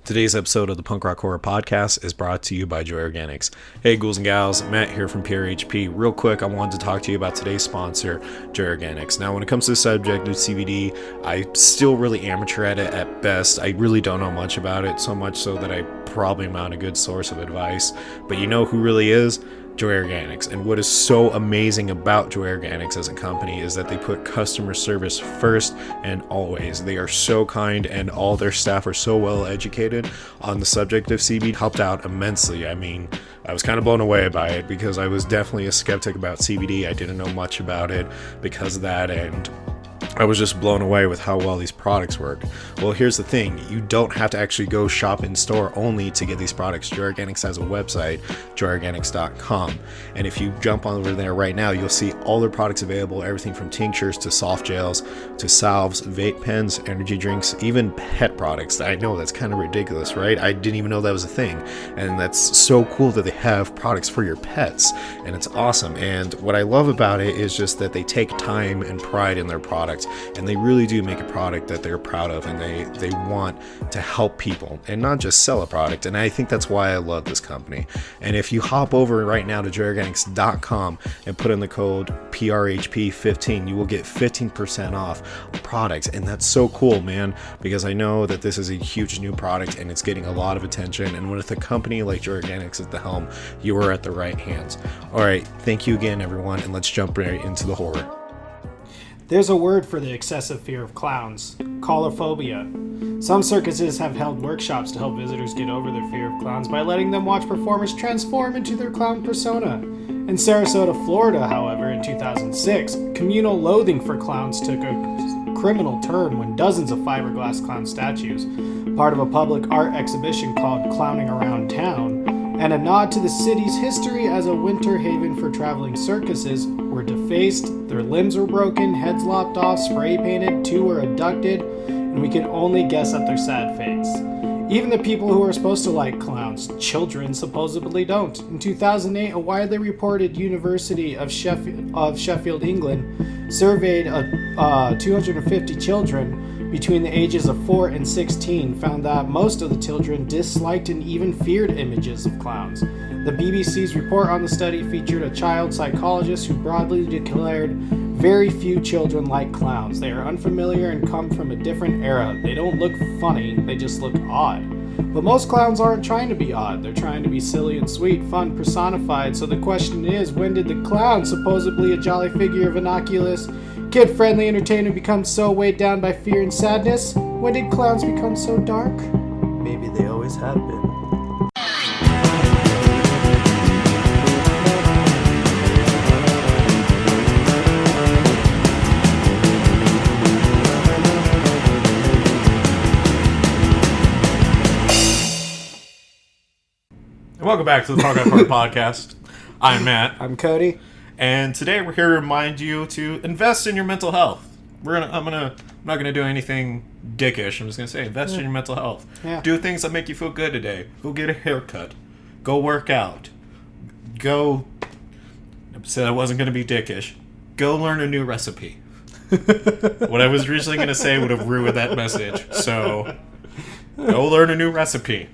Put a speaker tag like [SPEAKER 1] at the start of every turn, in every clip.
[SPEAKER 1] Today's episode of the Punk Rock Horror Podcast is brought to you by Joy Organics. Hey ghouls and gals, Matt here from PRHP. Real quick, I wanted to talk to you about today's sponsor, Joy Organics. Now, when it comes to the subject of CBD, I'm still really amateur at it at best. I really don't know much about it, so much so that I probably am not a good source of advice. But you know who really is? Joy Organics. And what is so amazing about Joy Organics as a company is that they put customer service first and always. They are so kind and all their staff are so well educated on the subject of CBD. Helped out immensely. I mean, I was kind of blown away by it because I was definitely a skeptic about CBD. I didn't know much about it because of that, and I was just blown away with how well these products work. Well, here's the thing. You don't have to actually go shop in store only to get these products. Joy Organics has a website, joyorganics.com. And if you jump over there right now, you'll see all their products available, everything from tinctures to soft gels to salves, vape pens, energy drinks, even pet products. I know that's kind of ridiculous, right? I didn't even know that was a thing. And that's so cool that they have products for your pets. And it's awesome. And what I love about it is just that they take time and pride in their product. And they really do make a product that they're proud of, and they want to help people and not just sell a product. And I think that's why I love this company. And if you hop over right now to joyorganics.com and put in the code PRHP15, you will get 15% off products. And that's so cool, man, because I know that this is a huge new product and it's getting a lot of attention. And with a company like Joy Organics at the helm, you are at the right hands. All right, thank you again, everyone, and let's jump right into the horror.
[SPEAKER 2] There's a word for the excessive fear of clowns: colophobia. Some circuses have held workshops to help visitors get over their fear of clowns by letting them watch performers transform into their clown persona. In Sarasota, Florida, however, in 2006, communal loathing for clowns took a criminal turn when dozens of fiberglass clown statues, part of a public art exhibition called Clowning Around Town, and a nod to the city's history as a winter haven for traveling circuses, were defaced, their limbs were broken, heads lopped off, spray painted, two were abducted, and we can only guess at their sad fates. Even the people who are supposed to like clowns, children, supposedly don't. In 2008, a widely reported University of Sheffield, England, surveyed 250 children between the ages of 4 and 16, found that most of the children disliked and even feared images of clowns. The BBC's report on the study featured a child psychologist who broadly declared very few children like clowns. They are unfamiliar and come from a different era. They don't look funny, they just look odd. But most clowns aren't trying to be odd. They're trying to be silly and sweet, fun, personified. So the question is, when did the clown, supposedly a jolly figure of innocuous, kid-friendly entertainment, become so weighed down by fear and sadness? When did clowns become so dark?
[SPEAKER 3] Maybe they always have been.
[SPEAKER 1] Welcome back to the Punk Rock Horror Podcast. I'm Matt.
[SPEAKER 2] I'm Cody.
[SPEAKER 1] And today we're here to remind you to invest in your mental health. I'm not gonna do anything dickish. I'm just gonna say invest in your mental health.
[SPEAKER 2] Yeah.
[SPEAKER 1] Do things that make you feel good today. Go get a haircut. Go work out. I said I wasn't gonna be dickish. Go learn a new recipe. What I was originally gonna say would have ruined that message. So go learn a new recipe.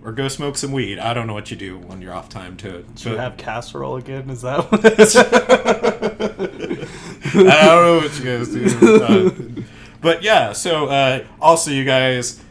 [SPEAKER 1] Or go smoke some weed. I don't know what you do when you're off time to
[SPEAKER 3] You have casserole again? Is that what it is?
[SPEAKER 1] I don't know what you guys do. But yeah, so also you guys,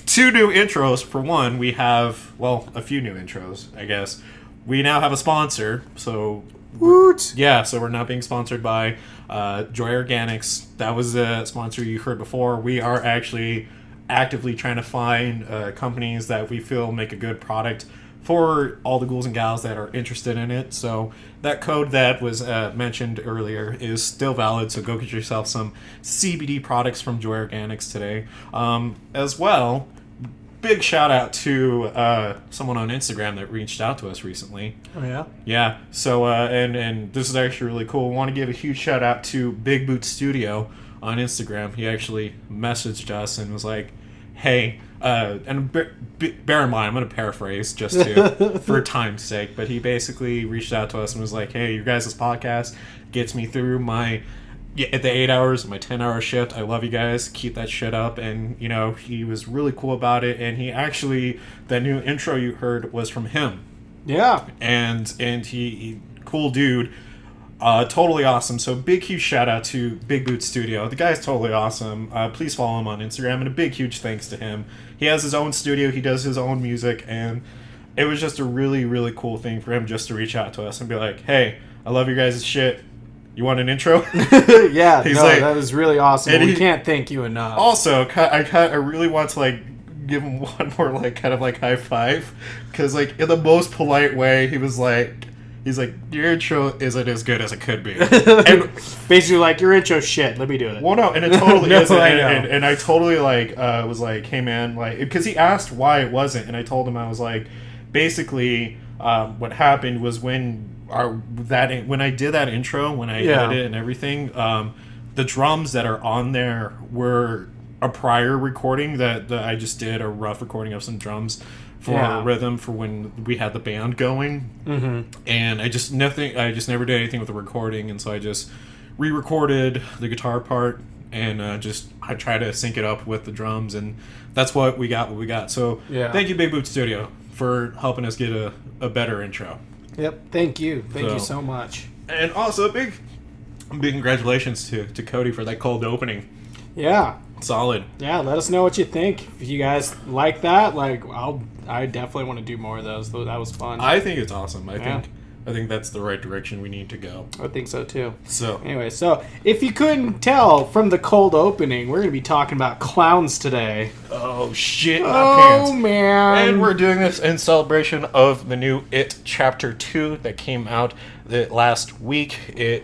[SPEAKER 1] 2 new intros. For one, we have, a few new intros, I guess. We now have a sponsor, so
[SPEAKER 2] Woot!
[SPEAKER 1] Yeah, so we're not being sponsored by Joy Organics. That was the sponsor you heard before. We are actually actively trying to find companies that we feel make a good product for all the ghouls and gals that are interested in it. So that code that was mentioned earlier is still valid, so go get yourself some CBD products from Joy Organics today. As well, big shout out to someone on Instagram that reached out to us recently.
[SPEAKER 3] Oh yeah?
[SPEAKER 1] Yeah, so and this is actually really cool. I want to give a huge shout out to Big Boot Studio on Instagram. He actually messaged us and was like, hey, and bear in mind, I'm going to paraphrase just for time's sake, but he basically reached out to us and was like, hey, your guys' podcast gets me through my at the 8 hours, my 10-hour shift. I love you guys. Keep that shit up. And, you know, he was really cool about it. And he actually, that new intro you heard was from him.
[SPEAKER 2] Yeah.
[SPEAKER 1] And he cool dude. Totally awesome. So big, huge shout out to Big Boot Studio. The guy's totally awesome. Please follow him on Instagram. And a big, huge thanks to him. He has his own studio. He does his own music. And it was just a really, really cool thing for him just to reach out to us and be like, hey, I love your guys' shit. You want an intro?
[SPEAKER 2] Yeah,
[SPEAKER 1] He's like,
[SPEAKER 2] that was really awesome.
[SPEAKER 1] and
[SPEAKER 2] We
[SPEAKER 1] he-
[SPEAKER 2] can't thank you enough.
[SPEAKER 1] Also, I really want to, like, give him one more, like, kind of, like, high five. Because, like, in the most polite way, he's like, your intro isn't as good as it could be. And,
[SPEAKER 2] Basically, like, your intro shit. Let me do it.
[SPEAKER 1] well, no, and it totally
[SPEAKER 2] No,
[SPEAKER 1] isn't.
[SPEAKER 2] I
[SPEAKER 1] And,
[SPEAKER 2] know.
[SPEAKER 1] and I totally, like, was like, hey, man, like, because he asked why it wasn't. And I told him, I was like, basically, what happened was when I did that intro, when I edited it and everything, the drums that are on there were a prior recording that I just did a rough recording of some drums for rhythm for when we had the band going. And I just never did anything with the recording, and so I just re-recorded the guitar part and I try to sync it up with the drums, and that's what we got. So thank you, Big Boot Studio, for helping us get a better intro.
[SPEAKER 2] Yep. Thank you. Thank you so much.
[SPEAKER 1] And also big congratulations to Cody for that cold opening.
[SPEAKER 2] Yeah.
[SPEAKER 1] Solid.
[SPEAKER 2] Yeah, let us know what you think. If you guys like that, like, I definitely want to do more of those. That was fun.
[SPEAKER 1] I think it's awesome. I think that's the right direction we need to go.
[SPEAKER 2] I think so too.
[SPEAKER 1] So
[SPEAKER 2] Anyway, so if you couldn't tell from the cold opening, we're going to be talking about clowns today.
[SPEAKER 1] oh shit, my
[SPEAKER 2] Oh,
[SPEAKER 1] pants.
[SPEAKER 2] man.
[SPEAKER 1] And we're doing this in celebration of the new It Chapter 2 that came out last week.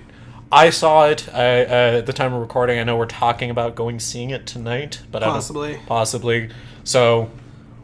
[SPEAKER 1] I saw it at the time of recording. I know we're talking about seeing it tonight, but possibly. So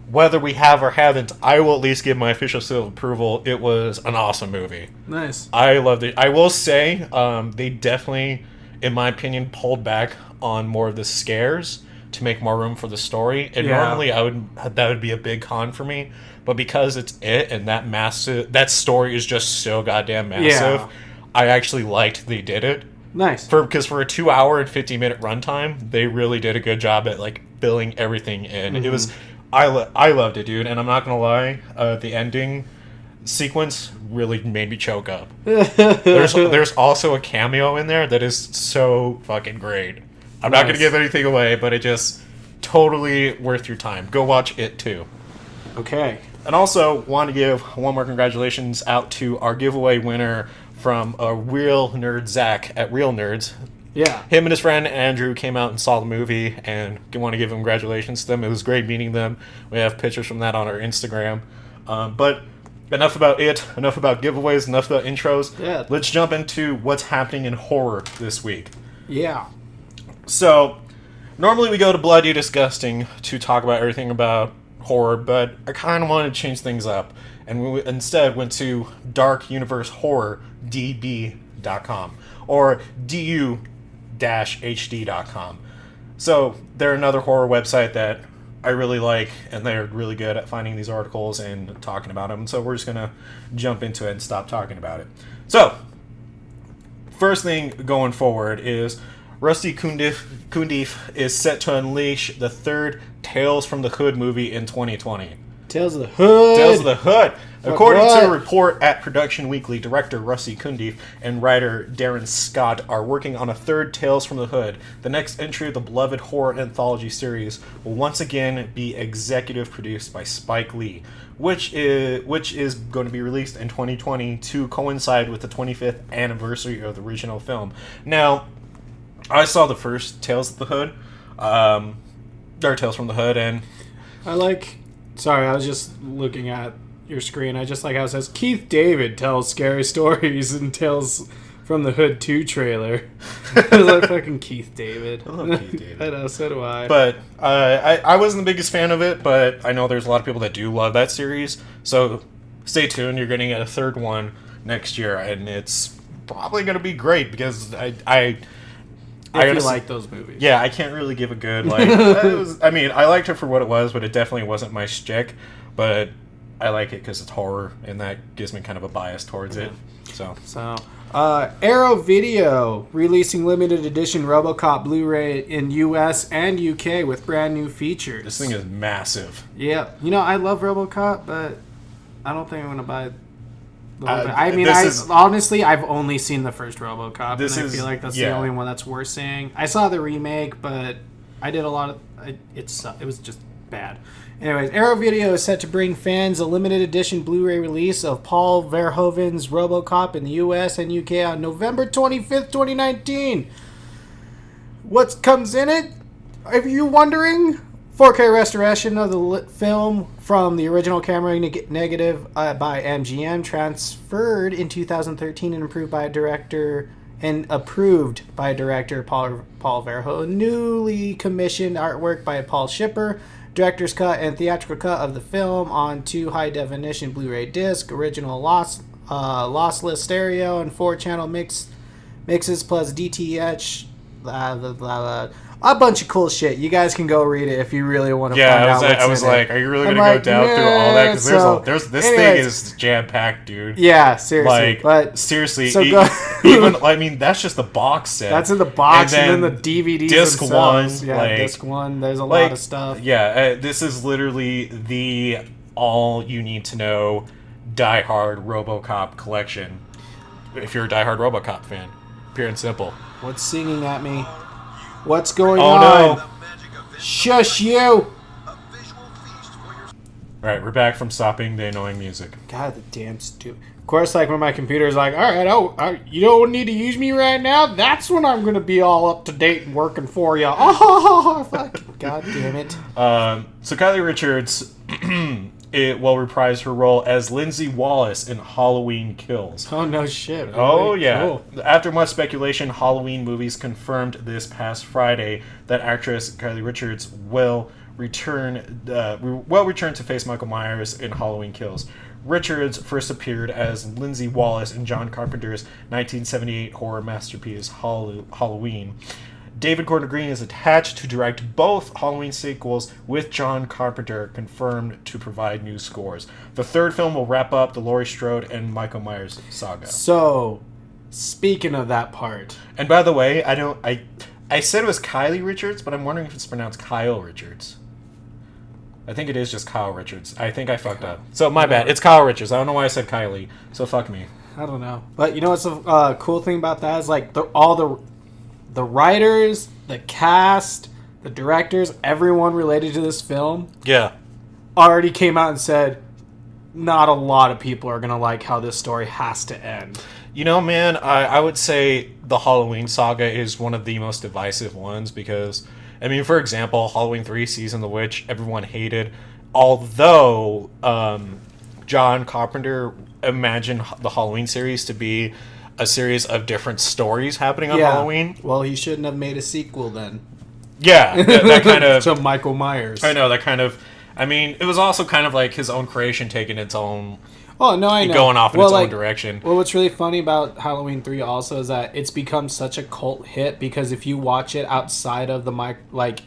[SPEAKER 1] whether we have or haven't, I will at least give my official seal of approval. It was an awesome movie.
[SPEAKER 2] Nice.
[SPEAKER 1] I loved it. I will say, they definitely, in my opinion, pulled back on more of the scares to make more room for the story. And normally that would be a big con for me, but because it's It and that story is just so goddamn massive. I actually liked they did it.
[SPEAKER 2] Nice.
[SPEAKER 1] Because for a 2 hour and 50-minute runtime, they really did a good job at like filling everything in. It was, I loved it, dude. And I'm not gonna lie, the ending sequence really made me choke up. There's also a cameo in there that is so fucking great. I'm not gonna give anything away, but it just totally worth your time. Go watch It too.
[SPEAKER 2] Okay.
[SPEAKER 1] And also want to give one more congratulations out to our giveaway winner from a real nerd, Zach at Real Nerds.
[SPEAKER 2] Yeah.
[SPEAKER 1] Him and his friend Andrew came out and saw the movie, and want to give congratulations to them. It was great meeting them. We have pictures from that on our Instagram. But enough about it. Enough about giveaways. Enough about intros.
[SPEAKER 2] Yeah.
[SPEAKER 1] Let's jump into what's happening in horror this week.
[SPEAKER 2] Yeah.
[SPEAKER 1] So, normally we go to Bloody Disgusting to talk about everything about horror, but I kind of wanted to change things up. And we instead went to Dark Universe Horror DB.com or du-hd.com. So they're another horror website that I really like, and they're really good at finding these articles and talking about them. So we're just going to jump into it and stop talking about it. So, first thing going forward is Rusty Cundiff is set to unleash the third Tales from the Hood movie in 2020.
[SPEAKER 2] Tales of the Hood.
[SPEAKER 1] Tales of the Hood. According
[SPEAKER 2] what?
[SPEAKER 1] to a report at Production Weekly, director Rusty Cundiff and writer Darren Scott are working on a third Tales from the Hood. The next entry of the beloved horror anthology series will once again be executive produced by Spike Lee, which is going to be released in 2020 to coincide with the 25th anniversary of the original film. Now, I saw the first Tales of the Hood, or Tales from the Hood, and
[SPEAKER 2] Sorry, I was just looking at your screen. I just like how it says Keith David tells scary stories in Tales from the Hood 2 trailer. I was like, fucking Keith David.
[SPEAKER 1] I love Keith David.
[SPEAKER 2] I know, so do I.
[SPEAKER 1] But I wasn't the biggest fan of it, but I know there's a lot of people that do love that series. So stay tuned. You're going to get a third one next year, and it's probably going to be great because I
[SPEAKER 2] honestly like those movies.
[SPEAKER 1] Yeah, I can't really give a good, I liked it for what it was, but it definitely wasn't my shtick. But I like it because it's horror, and that gives me kind of a bias towards it. So
[SPEAKER 2] Arrow Video releasing limited edition RoboCop Blu-ray in US and UK with brand new features.
[SPEAKER 1] this thing is massive.
[SPEAKER 2] Yeah, I love RoboCop, but I don't think I'm gonna buy. Honestly, I've only seen the first RoboCop, and I feel like that's the only one that's worth seeing. I saw the remake, but I did a lot of it was just bad. Anyways, Arrow Video is set to bring fans a limited edition Blu-ray release of Paul Verhoeven's RoboCop in the US and UK on November 25th, 2019. What comes in it? Are you wondering? 4K restoration of the film from the original camera negative by MGM, transferred in 2013 and approved by director Paul Verhoeven. Newly commissioned artwork by Paul Schipper. Director's cut and theatrical cut of the film on 2 high-definition Blu-ray disc, original lossless stereo, and 4-channel mixes plus DTH, a bunch of cool shit. You guys can go read it if you really want to find out what's in it.
[SPEAKER 1] I was like, are you really going to go down through all that? Because this thing is jam-packed, dude.
[SPEAKER 2] Yeah, seriously.
[SPEAKER 1] Seriously,
[SPEAKER 2] so
[SPEAKER 1] that's just the box set.
[SPEAKER 2] That's in the box, and then the DVDs
[SPEAKER 1] disc
[SPEAKER 2] themselves.
[SPEAKER 1] one.
[SPEAKER 2] Yeah, disc one. There's a lot of stuff.
[SPEAKER 1] Yeah, this is literally the all-you-need-to-know die-hard RoboCop collection. If you're a die-hard RoboCop fan. Pure and simple.
[SPEAKER 2] What's singing at me? What's going on?
[SPEAKER 1] No.
[SPEAKER 2] Shush you!
[SPEAKER 1] Alright, we're back from stopping the annoying music.
[SPEAKER 2] God, the damn stupid. Of course, like when my computer's like, alright, you don't need to use me right now? That's when I'm going to be all up to date and working for you. Oh, fucking god damn it.
[SPEAKER 1] So Kylie Richards will reprise her role as Lindsay Wallace in Halloween Kills.
[SPEAKER 2] Oh, no shit. Really?
[SPEAKER 1] Oh, yeah.
[SPEAKER 2] Cool.
[SPEAKER 1] After much speculation, Halloween Movies confirmed this past Friday that actress Kylie Richards will return to face Michael Myers in Halloween Kills. Richards first appeared as Lindsay Wallace in John Carpenter's 1978 horror masterpiece Halloween. David Gordon Green is attached to direct both Halloween sequels, with John Carpenter confirmed to provide new scores. The third film will wrap up the Laurie Strode and Michael Myers saga.
[SPEAKER 2] So, speaking of that part...
[SPEAKER 1] And by the way, I said it was Kylie Richards, but I'm wondering if it's pronounced Kyle Richards. I think it is just Kyle Richards. I think I fucked up. So, my bad. It's Kyle Richards. I don't know why I said Kylie, so fuck me.
[SPEAKER 2] I don't know. But you know what's the cool thing about that is, like, all the writers, the cast, the directors, everyone related to this film already came out and said not a lot of people are going to like how this story has to end.
[SPEAKER 1] You know, man, I would say the Halloween saga is one of the most divisive ones because, I mean, for example, Halloween 3 Season of the Witch, everyone hated, although John Carpenter imagined the Halloween series to be a series of different stories happening on Halloween.
[SPEAKER 2] Well, he shouldn't have made a sequel then.
[SPEAKER 1] Yeah, that kind of...
[SPEAKER 2] to Michael Myers.
[SPEAKER 1] I know, that kind of... I mean, it was also kind of like his own creation taking its own...
[SPEAKER 2] Oh, no, I know.
[SPEAKER 1] Going off in its own direction.
[SPEAKER 2] Well, what's really funny about Halloween 3 also is that it's become such a cult hit because if you watch it outside of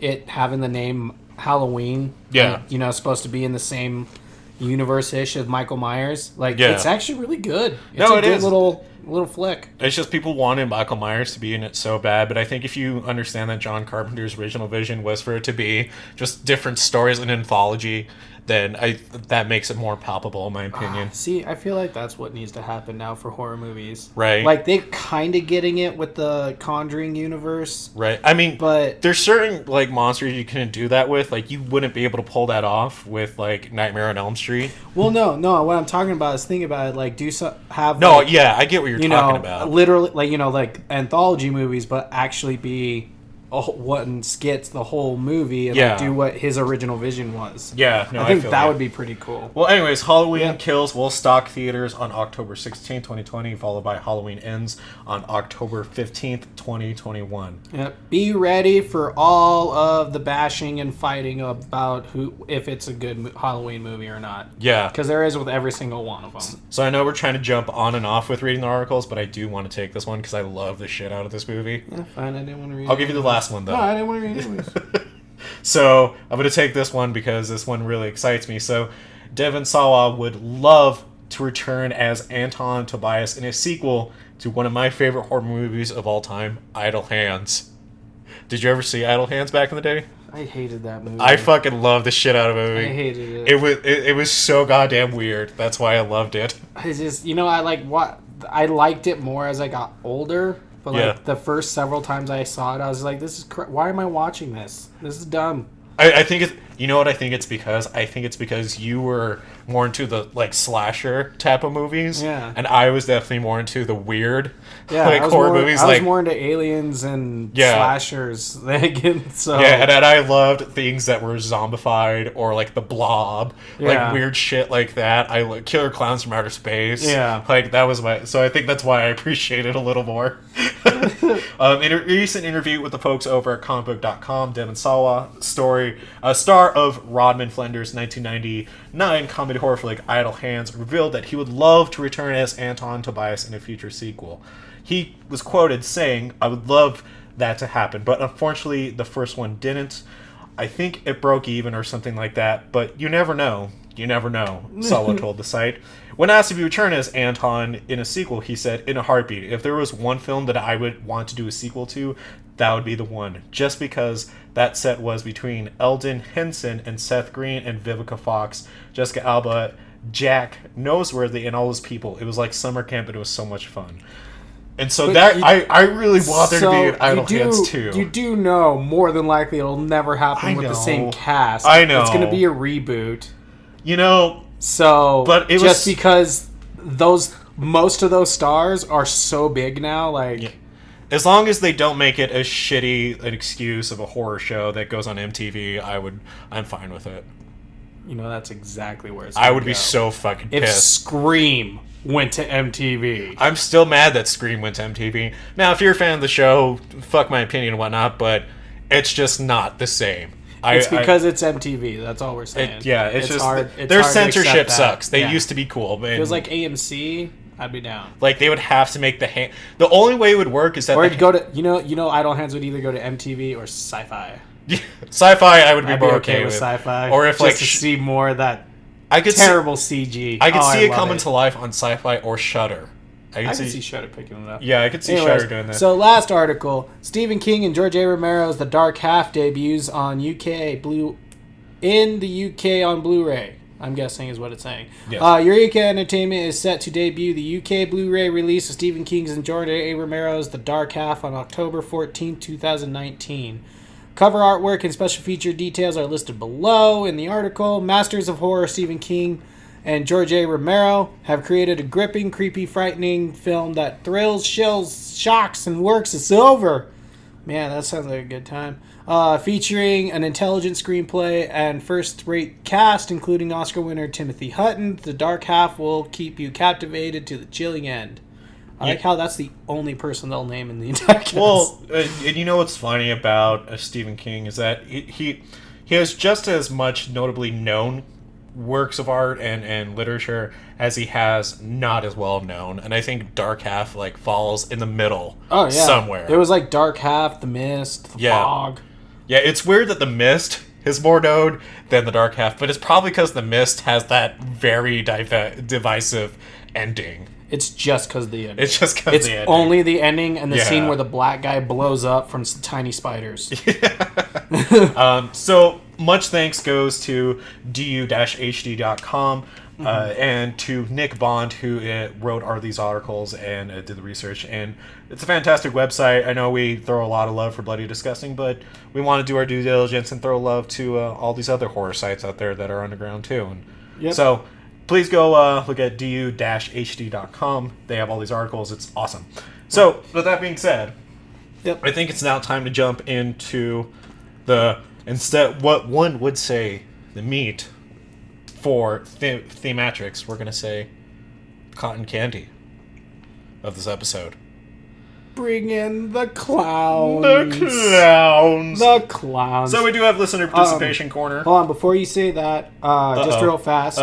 [SPEAKER 2] it having the name Halloween...
[SPEAKER 1] Yeah.
[SPEAKER 2] Supposed to be in the same universe-ish as Michael Myers. It's actually really good. It's
[SPEAKER 1] a
[SPEAKER 2] good little flick.
[SPEAKER 1] It's just people wanted Michael Myers to be in it so bad, but I think if you understand that John Carpenter's original vision was for it to be just different stories, an anthology, then that makes it more palpable, in my opinion.
[SPEAKER 2] See, I feel like that's what needs to happen now for horror movies.
[SPEAKER 1] Right.
[SPEAKER 2] Like, they're kind of getting it with the Conjuring universe.
[SPEAKER 1] Right. I mean,
[SPEAKER 2] but
[SPEAKER 1] there's certain, monsters you couldn't do that with. Like, you wouldn't be able to pull that off with, Nightmare on Elm Street.
[SPEAKER 2] Well, no. What I'm talking about is thinking about it, have...
[SPEAKER 1] No, I get what you're talking about.
[SPEAKER 2] Literally, anthology movies, but actually be... one skits the whole movie and do what his original vision was.
[SPEAKER 1] Yeah, no,
[SPEAKER 2] I think that would be pretty cool.
[SPEAKER 1] Well, anyways, Halloween Kills will stock theaters on October 16th, 2020, followed by Halloween Ends on October 15th, 2021.
[SPEAKER 2] Yep. Be ready for all of the bashing and fighting about if it's a good Halloween movie or not.
[SPEAKER 1] Yeah.
[SPEAKER 2] Because there is with every single one of them.
[SPEAKER 1] So I know we're trying to jump on and off with reading the articles, but I do want to take this one because I love the shit out of this movie.
[SPEAKER 2] Yeah, fine. I didn't want to read it.
[SPEAKER 1] I'll give you the last one, though.
[SPEAKER 2] No, I didn't want to read it anyways.
[SPEAKER 1] So I'm going to take this one because this one really excites me. So Devon Sawa would love to return as Anton Tobias in a sequel to one of my favorite horror movies of all time, Idle Hands. Did you ever see Idle Hands back in the day?
[SPEAKER 2] I hated that movie.
[SPEAKER 1] I fucking loved the shit out of the movie.
[SPEAKER 2] I hated it.
[SPEAKER 1] It was so goddamn weird. That's why I loved it.
[SPEAKER 2] I just, I liked it more as I got older. But like the first several times I saw it, I was like, "This is why am I watching this? This is dumb."
[SPEAKER 1] I think it's, you know what I think it's because? I think it's because you were more into the like slasher type of movies, and I was definitely more into the weird horror movies.
[SPEAKER 2] I was more into aliens and slashers. So
[SPEAKER 1] and I loved things that were zombified or like the Blob, like weird shit like that. I Killer Clowns from Outer Space. Like that was my. So I think that's why I appreciate it a little more. In a recent interview with the folks over at comicbook.com, Devon Sawa, star of Rodman Flender's 1999 comedy horror flick Idle Hands, revealed that he would love to return as Anton Tobias in a future sequel. He was quoted saying, "I would love that to happen, but unfortunately the first one didn't. I think it broke even or something like that, but you never know. You never know," Sawa told the site. When asked if he would return as Anton in a sequel, he said, "In a heartbeat. If there was one film that I would want to do a sequel to, that would be the one. Just because that set was between Eldon Henson and Seth Green and Vivica Fox, Jessica Alba, Jack Noseworthy, and all those people. It was like summer camp, and it was so much fun." And so I really want there to be an Idle Hands 2.
[SPEAKER 2] You do know more than likely it'll never happen with the same cast.
[SPEAKER 1] I know.
[SPEAKER 2] It's going to be a reboot.
[SPEAKER 1] You know,
[SPEAKER 2] so
[SPEAKER 1] but it
[SPEAKER 2] just
[SPEAKER 1] was,
[SPEAKER 2] because most of those stars are so big now, like
[SPEAKER 1] as long as they don't make it an excuse of a horror show that goes on MTV, I'm fine with it.
[SPEAKER 2] You know, that's exactly where it's.
[SPEAKER 1] I would be so fucking pissed
[SPEAKER 2] if Scream went to MTV.
[SPEAKER 1] I'm still mad that Scream went to MTV. Now, if you're a fan of the show, fuck my opinion and whatnot, but it's just not the same.
[SPEAKER 2] It's because it's MTV. That's all we're saying.
[SPEAKER 1] It's just
[SPEAKER 2] hard.
[SPEAKER 1] Their censorship sucks. They used to be cool.
[SPEAKER 2] If it was like AMC, I'd be down.
[SPEAKER 1] Like they would have to make the only way it would work is that
[SPEAKER 2] or it'd go to Idle Hands would either go to MTV or Sci-Fi.
[SPEAKER 1] Sci-Fi, I would be more okay with
[SPEAKER 2] Sci-Fi.
[SPEAKER 1] Or if
[SPEAKER 2] just to see more of that terrible CG.
[SPEAKER 1] I could see it coming to life on Sci-Fi or Shudder.
[SPEAKER 2] I can see Shudder picking it up.
[SPEAKER 1] Yeah, I could see Shudder doing that.
[SPEAKER 2] So last article, Stephen King and George A. Romero's The Dark Half debuts on in the UK on Blu-ray. I'm guessing is what it's saying. Yes. Eureka Entertainment is set to debut the UK Blu-ray release of Stephen King's and George A. Romero's The Dark Half on October 14, 2019. Cover artwork and special feature details are listed below in the article. Masters of Horror Stephen King and George A. Romero have created a gripping, creepy, frightening film that thrills, chills, shocks, and works us over. Man, that sounds like a good time. Featuring an intelligent screenplay and first-rate cast, including Oscar winner Timothy Hutton, The Dark Half will keep you captivated to the chilling end. I like how that's the only person they'll name in the entire cast.
[SPEAKER 1] Well, and you know what's funny about Stephen King is that he has just as much notably known works of art and literature as he has not as well known, and I think Dark Half falls in the middle somewhere.
[SPEAKER 2] It was like Dark Half, The Mist, The Fog.
[SPEAKER 1] Yeah, it's weird that The Mist is more known than The Dark Half, but it's probably because The Mist has that very divisive ending.
[SPEAKER 2] It's just because the ending.
[SPEAKER 1] It's just because the ending.
[SPEAKER 2] It's only the ending and the scene where the black guy blows up from tiny spiders.
[SPEAKER 1] So much thanks goes to du-hd.com and to Nick Bond, who wrote all these articles and did the research. And it's a fantastic website. I know we throw a lot of love for Bloody Disgusting, but we want to do our due diligence and throw love to all these other horror sites out there that are underground too. And so please go look at du-hd.com. They have all these articles. It's awesome. So with that being said, I think it's now time to jump into what one would say the meat for thematrics. We're going to say cotton candy of this episode.
[SPEAKER 2] Bring in the clowns.
[SPEAKER 1] The clowns. So we do have listener participation corner.
[SPEAKER 2] Hold on, before you say that, just real fast.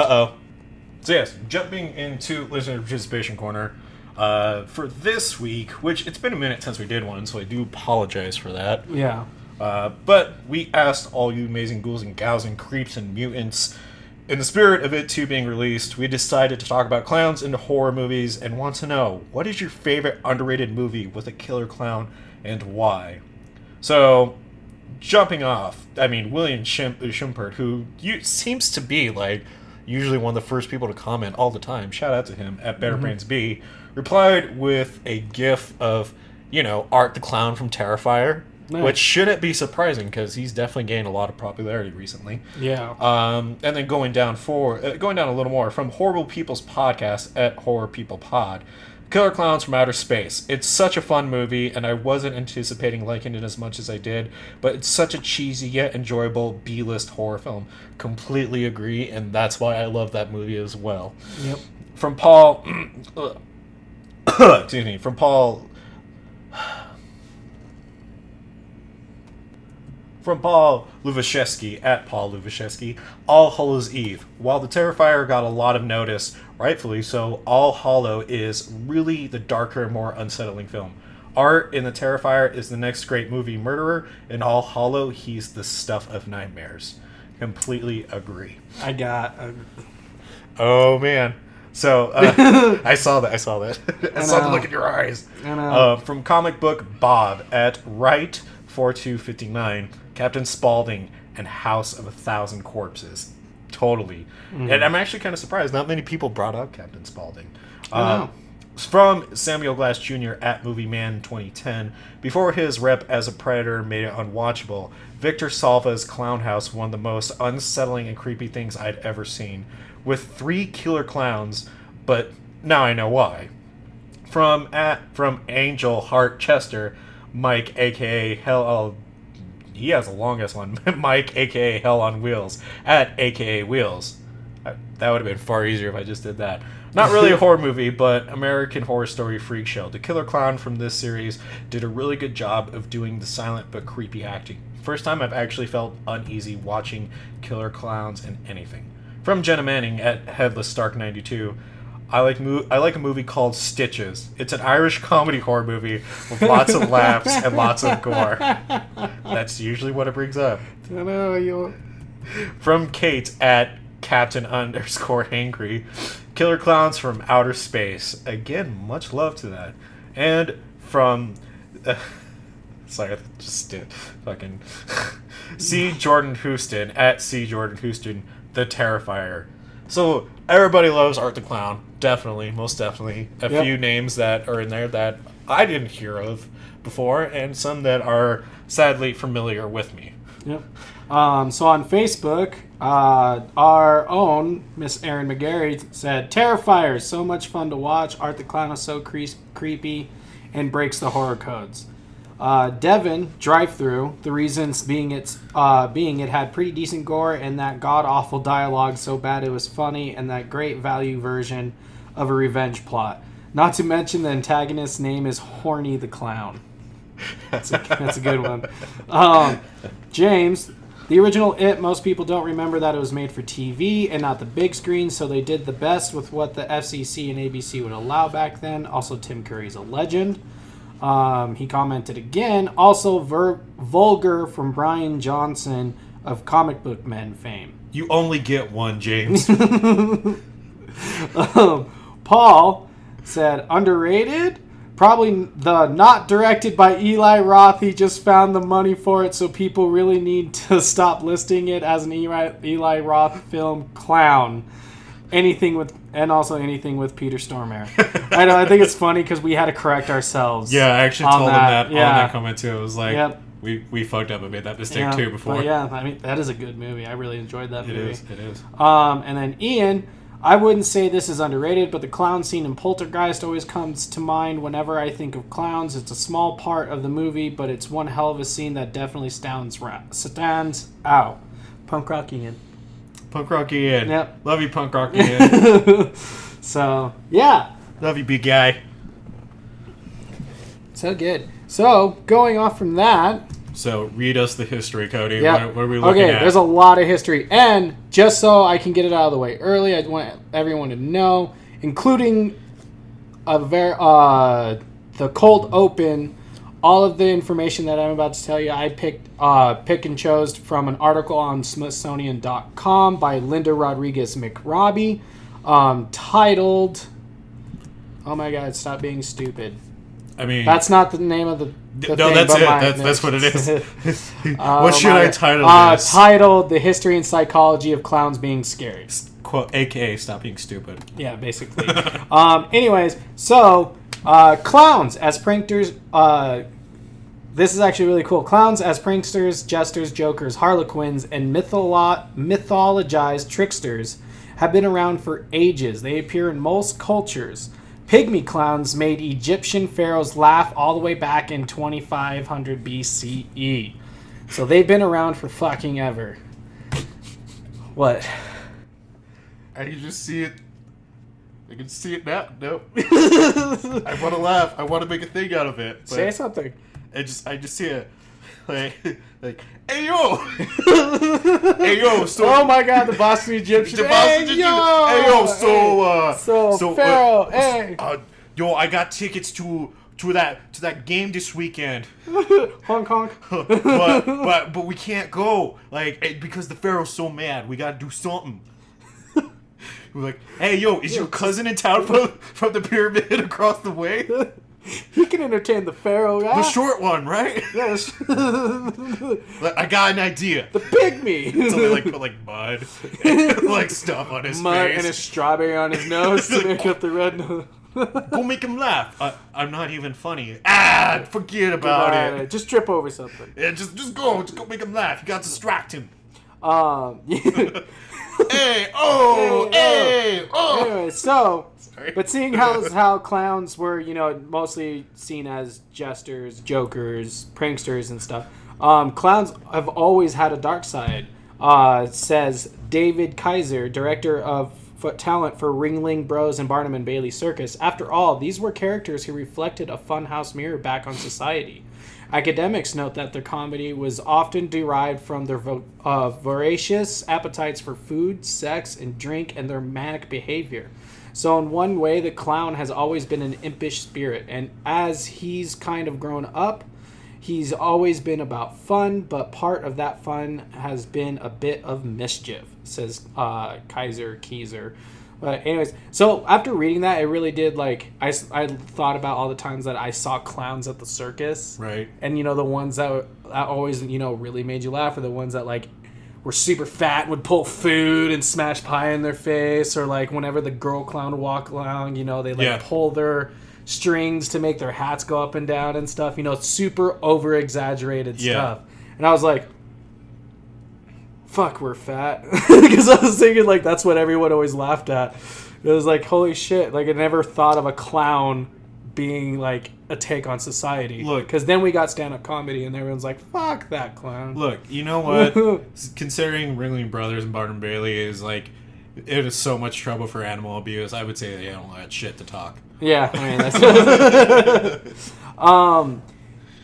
[SPEAKER 1] So yes, jumping into listener participation corner for this week, which it's been a minute since we did one, so I do apologize for that.
[SPEAKER 2] Yeah.
[SPEAKER 1] But we asked all you amazing ghouls and gals and creeps and mutants in the spirit of it 2 being released, we decided to talk about clowns in horror movies and want to know, what is your favorite underrated movie with a killer clown and why? So, jumping off, I mean, William Schumpert, who seems to be, like, usually one of the first people to comment all the time, shout out to him, at Better Brains B, replied with a gif of, Art the Clown from Terrifier. Nice. Which shouldn't be surprising because he's definitely gained a lot of popularity recently.
[SPEAKER 2] Yeah.
[SPEAKER 1] And then going down a little more from Horrible People's Podcast at Horror People Pod, Killer Clowns from Outer Space. It's such a fun movie, and I wasn't anticipating liking it as much as I did, but it's such a cheesy yet enjoyable B-list horror film. Completely agree, and that's why I love that movie as well.
[SPEAKER 2] Yep.
[SPEAKER 1] From Paul, excuse me, from Paul Luvashevsky, at Paul Luvashevsky, All Hallows Eve. While The Terrifier got a lot of notice, rightfully so, All Hallow is really the darker, more unsettling film. Art in The Terrifier is the next great movie Murderer. In All Hallow, he's the stuff of nightmares. Completely agree. Oh, man. So, I saw that. I saw the look in your eyes.
[SPEAKER 2] I know.
[SPEAKER 1] From Comic Book Bob at Wright4259, Captain Spaulding and House of 1,000 Corpses. Totally. And I'm actually kind of surprised. Not many people brought up Captain Spaulding. From Samuel Glass Jr. at Movieman 2010, before his rep as a predator made it unwatchable, Victor Salva's Clown House, one of the most unsettling and creepy things I'd ever seen. With 3 killer clowns, but now I know why. From Angel Heart Chester, Mike, a.k.a. he has the longest one. Mike, a.k.a. Hell on Wheels, at a.k.a. Wheels. That would have been far easier if I just did that. Not really a horror movie, but American Horror Story Freak Show. The killer clown from this series did a really good job of doing the silent but creepy acting. First time I've actually felt uneasy watching killer clowns in anything. From Jenna Manning at Headless Stark 92, I like a movie called Stitches. It's an Irish comedy horror movie with lots of laughs and lots of gore. That's usually what it brings up.
[SPEAKER 2] I know,
[SPEAKER 1] From Kate at Captain_Hangry, Killer Clowns from Outer Space. Again, much love to that. And from sorry, I just did fucking C. Jordan Houston at C. Jordan Houston, The Terrifier. So everybody loves Art the Clown, definitely, most definitely. A few names that are in there that I didn't hear of before, and some that are sadly familiar with me.
[SPEAKER 2] Yep. So on Facebook, our own Miss Erin McGarry said, Terrifier, so much fun to watch. Art the Clown is so creepy and breaks the horror codes. Devin, Drive-Thru, the reasons being it had pretty decent gore and that god-awful dialogue so bad it was funny and that great value version of a revenge plot. Not to mention the antagonist's name is Horny the Clown. That's a good one. James, the original It, most people don't remember that it was made for TV and not the big screen, so they did the best with what the FCC and ABC would allow back then. Also, Tim Curry's a legend. He commented again. Also, Vulgar from Brian Johnson of Comic Book Men fame.
[SPEAKER 1] You only get one, James.
[SPEAKER 2] Paul said, underrated? Probably the not directed by Eli Roth. He just found the money for it, so people really need to stop listing it as an Eli Roth film. Clown. Anything with Peter Stormare. I know. I think it's funny because we had to correct ourselves.
[SPEAKER 1] Yeah, I actually told him that on that comment too. It was like,
[SPEAKER 2] yep.
[SPEAKER 1] we fucked up and made that mistake too before.
[SPEAKER 2] But yeah, I mean that is a good movie. I really enjoyed that movie.
[SPEAKER 1] It is.
[SPEAKER 2] And then Ian, I wouldn't say this is underrated, but the clown scene in Poltergeist always comes to mind whenever I think of clowns. It's a small part of the movie, but it's one hell of a scene that definitely stands out. Punk rock Ian.
[SPEAKER 1] Punk rock Ian.
[SPEAKER 2] Yep.
[SPEAKER 1] Love you, punk rock Ian.
[SPEAKER 2] So, yeah.
[SPEAKER 1] Love you, big guy.
[SPEAKER 2] So good. So, going off from that.
[SPEAKER 1] So, read us the history, Cody.
[SPEAKER 2] Yeah.
[SPEAKER 1] What are we looking at?
[SPEAKER 2] Okay, there's a lot of history. And just so I can get it out of the way early, I want everyone to know, including the cold open all of the information that I'm about to tell you, I pick and chose from an article on Smithsonian.com by Linda Rodriguez McRobbie, titled, oh my God, stop being stupid.
[SPEAKER 1] I mean,
[SPEAKER 2] that's not the name of the
[SPEAKER 1] no,
[SPEAKER 2] thing,
[SPEAKER 1] that's it. That's what it is. What should I title this?
[SPEAKER 2] Titled The History and Psychology of Clowns Being Scary.
[SPEAKER 1] Quote, AKA, stop being stupid.
[SPEAKER 2] Yeah, basically. Anyways, so, clowns as pranksters, this is actually really cool. Clowns as pranksters, jesters, jokers, harlequins, and mythologized tricksters have been around for ages. They appear in most cultures. Pygmy clowns made Egyptian pharaohs laugh all the way back in 2500 BCE. So they've been around for fucking ever. What?
[SPEAKER 1] I can just see it. I can see it now. Nope. I want to laugh. I want to make a thing out of it. But
[SPEAKER 2] say something.
[SPEAKER 1] I just see it. Like, hey yo, hey yo. So,
[SPEAKER 2] oh my God, the Boston Egyptian. Hey yo,
[SPEAKER 1] so
[SPEAKER 2] Pharaoh. Hey,
[SPEAKER 1] yo, I got tickets to that game this weekend.
[SPEAKER 2] Hong Kong.
[SPEAKER 1] but we can't go, like, because the Pharaoh's so mad. We gotta do something. We're like, hey yo, is your cousin in town from the pyramid across the way?
[SPEAKER 2] He can entertain the Pharaoh, guy.
[SPEAKER 1] The short one, right?
[SPEAKER 2] Yes.
[SPEAKER 1] I got an idea.
[SPEAKER 2] The pygmy.
[SPEAKER 1] So they like put like mud and like stuff on his
[SPEAKER 2] mud
[SPEAKER 1] face.
[SPEAKER 2] and a strawberry on his nose to make up the red nose.
[SPEAKER 1] Go make him laugh. I'm not even funny. Forget about it.
[SPEAKER 2] Just trip over something.
[SPEAKER 1] Yeah, just go make him laugh. You got to distract him. Hey, hey.
[SPEAKER 2] Anyway, so, but seeing how clowns were, mostly seen as jesters, jokers, pranksters, and stuff, clowns have always had a dark side, says David Kaiser, director of talent for Ringling Bros and Barnum and Bailey Circus. After all, these were characters who reflected a funhouse mirror back on society. Academics note that their comedy was often derived from their voracious appetites for food, sex, and drink, and their manic behavior. So in one way, the clown has always been an impish spirit, and as he's kind of grown up, he's always been about fun, but part of that fun has been a bit of mischief, says Kaiser. But anyways, so after reading that, it really did, like, I thought about all the times that I saw clowns at the circus.
[SPEAKER 1] Right.
[SPEAKER 2] And, the ones that always, really made you laugh are the ones that, like, were super fat and would pull food and smash pie in their face. Or, like, whenever the girl clown would walk along, they, pull their strings to make their hats go up and down and stuff. Super over-exaggerated stuff. And I was like, fuck, we're fat. Because I was thinking, like, that's what everyone always laughed at. It was like, holy shit. Like, I never thought of a clown being, like, a take on society.
[SPEAKER 1] Look.
[SPEAKER 2] Because then we got stand-up comedy, and everyone's like, fuck that clown.
[SPEAKER 1] Look, you know what? Considering Ringling Brothers and Barnum Bailey is, like, it is so much trouble for animal abuse, I would say they don't let shit to talk. Yeah, I mean,
[SPEAKER 2] that's...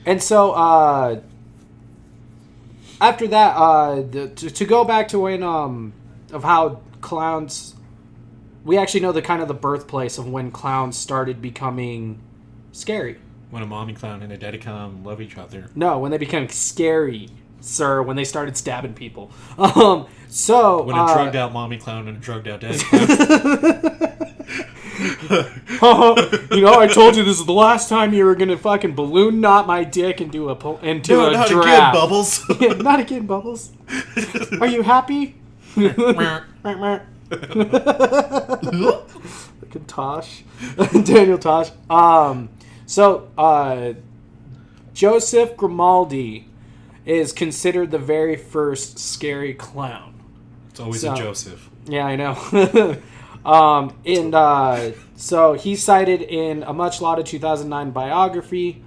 [SPEAKER 2] and so, after that, to go back to when, of how clowns, we actually know the kind of the birthplace of when clowns started becoming scary.
[SPEAKER 1] When a mommy clown and a daddy clown love each other.
[SPEAKER 2] No, when they became scary, sir, when they started stabbing people. When
[SPEAKER 1] a drugged out mommy clown and a drugged out daddy clown.
[SPEAKER 2] I told you this is the last time you were gonna fucking balloon knot my dick into a
[SPEAKER 1] not
[SPEAKER 2] giraffe.
[SPEAKER 1] Again, Bubbles.
[SPEAKER 2] Yeah, not again, Bubbles. Are you happy? Tosh. Daniel Tosh. Joseph Grimaldi is considered the very first scary clown.
[SPEAKER 1] It's always a Joseph.
[SPEAKER 2] Yeah, I know. So he's cited in a much lauded 2009 biography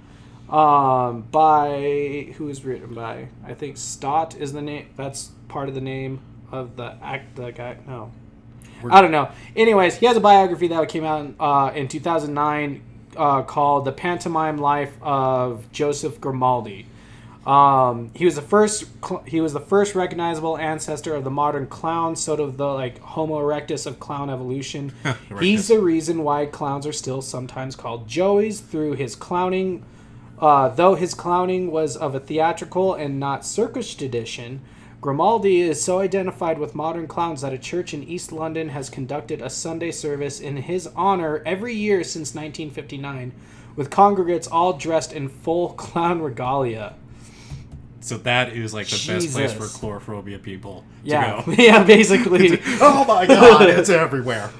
[SPEAKER 2] by, who is written by, I think Stott is the name, that's part of the name of the guy, no. I don't know. Anyways, he has a biography that came out in 2009 called The Pantomime Life of Joseph Grimaldi. He was the first recognizable ancestor of the modern clown, sort of the like Homo erectus of clown evolution. He's the reason why clowns are still sometimes called Joeys through his clowning Though his clowning was of a theatrical and not circus tradition, Grimaldi is so identified with modern clowns that a church in East London has conducted a Sunday service in his honor every year since 1959, with congregants all dressed in full clown regalia.
[SPEAKER 1] So that is like the best place for
[SPEAKER 2] Jesus.
[SPEAKER 1] chlorophobia people to
[SPEAKER 2] Yeah,
[SPEAKER 1] go.
[SPEAKER 2] yeah, basically.
[SPEAKER 1] Oh my god, it's everywhere.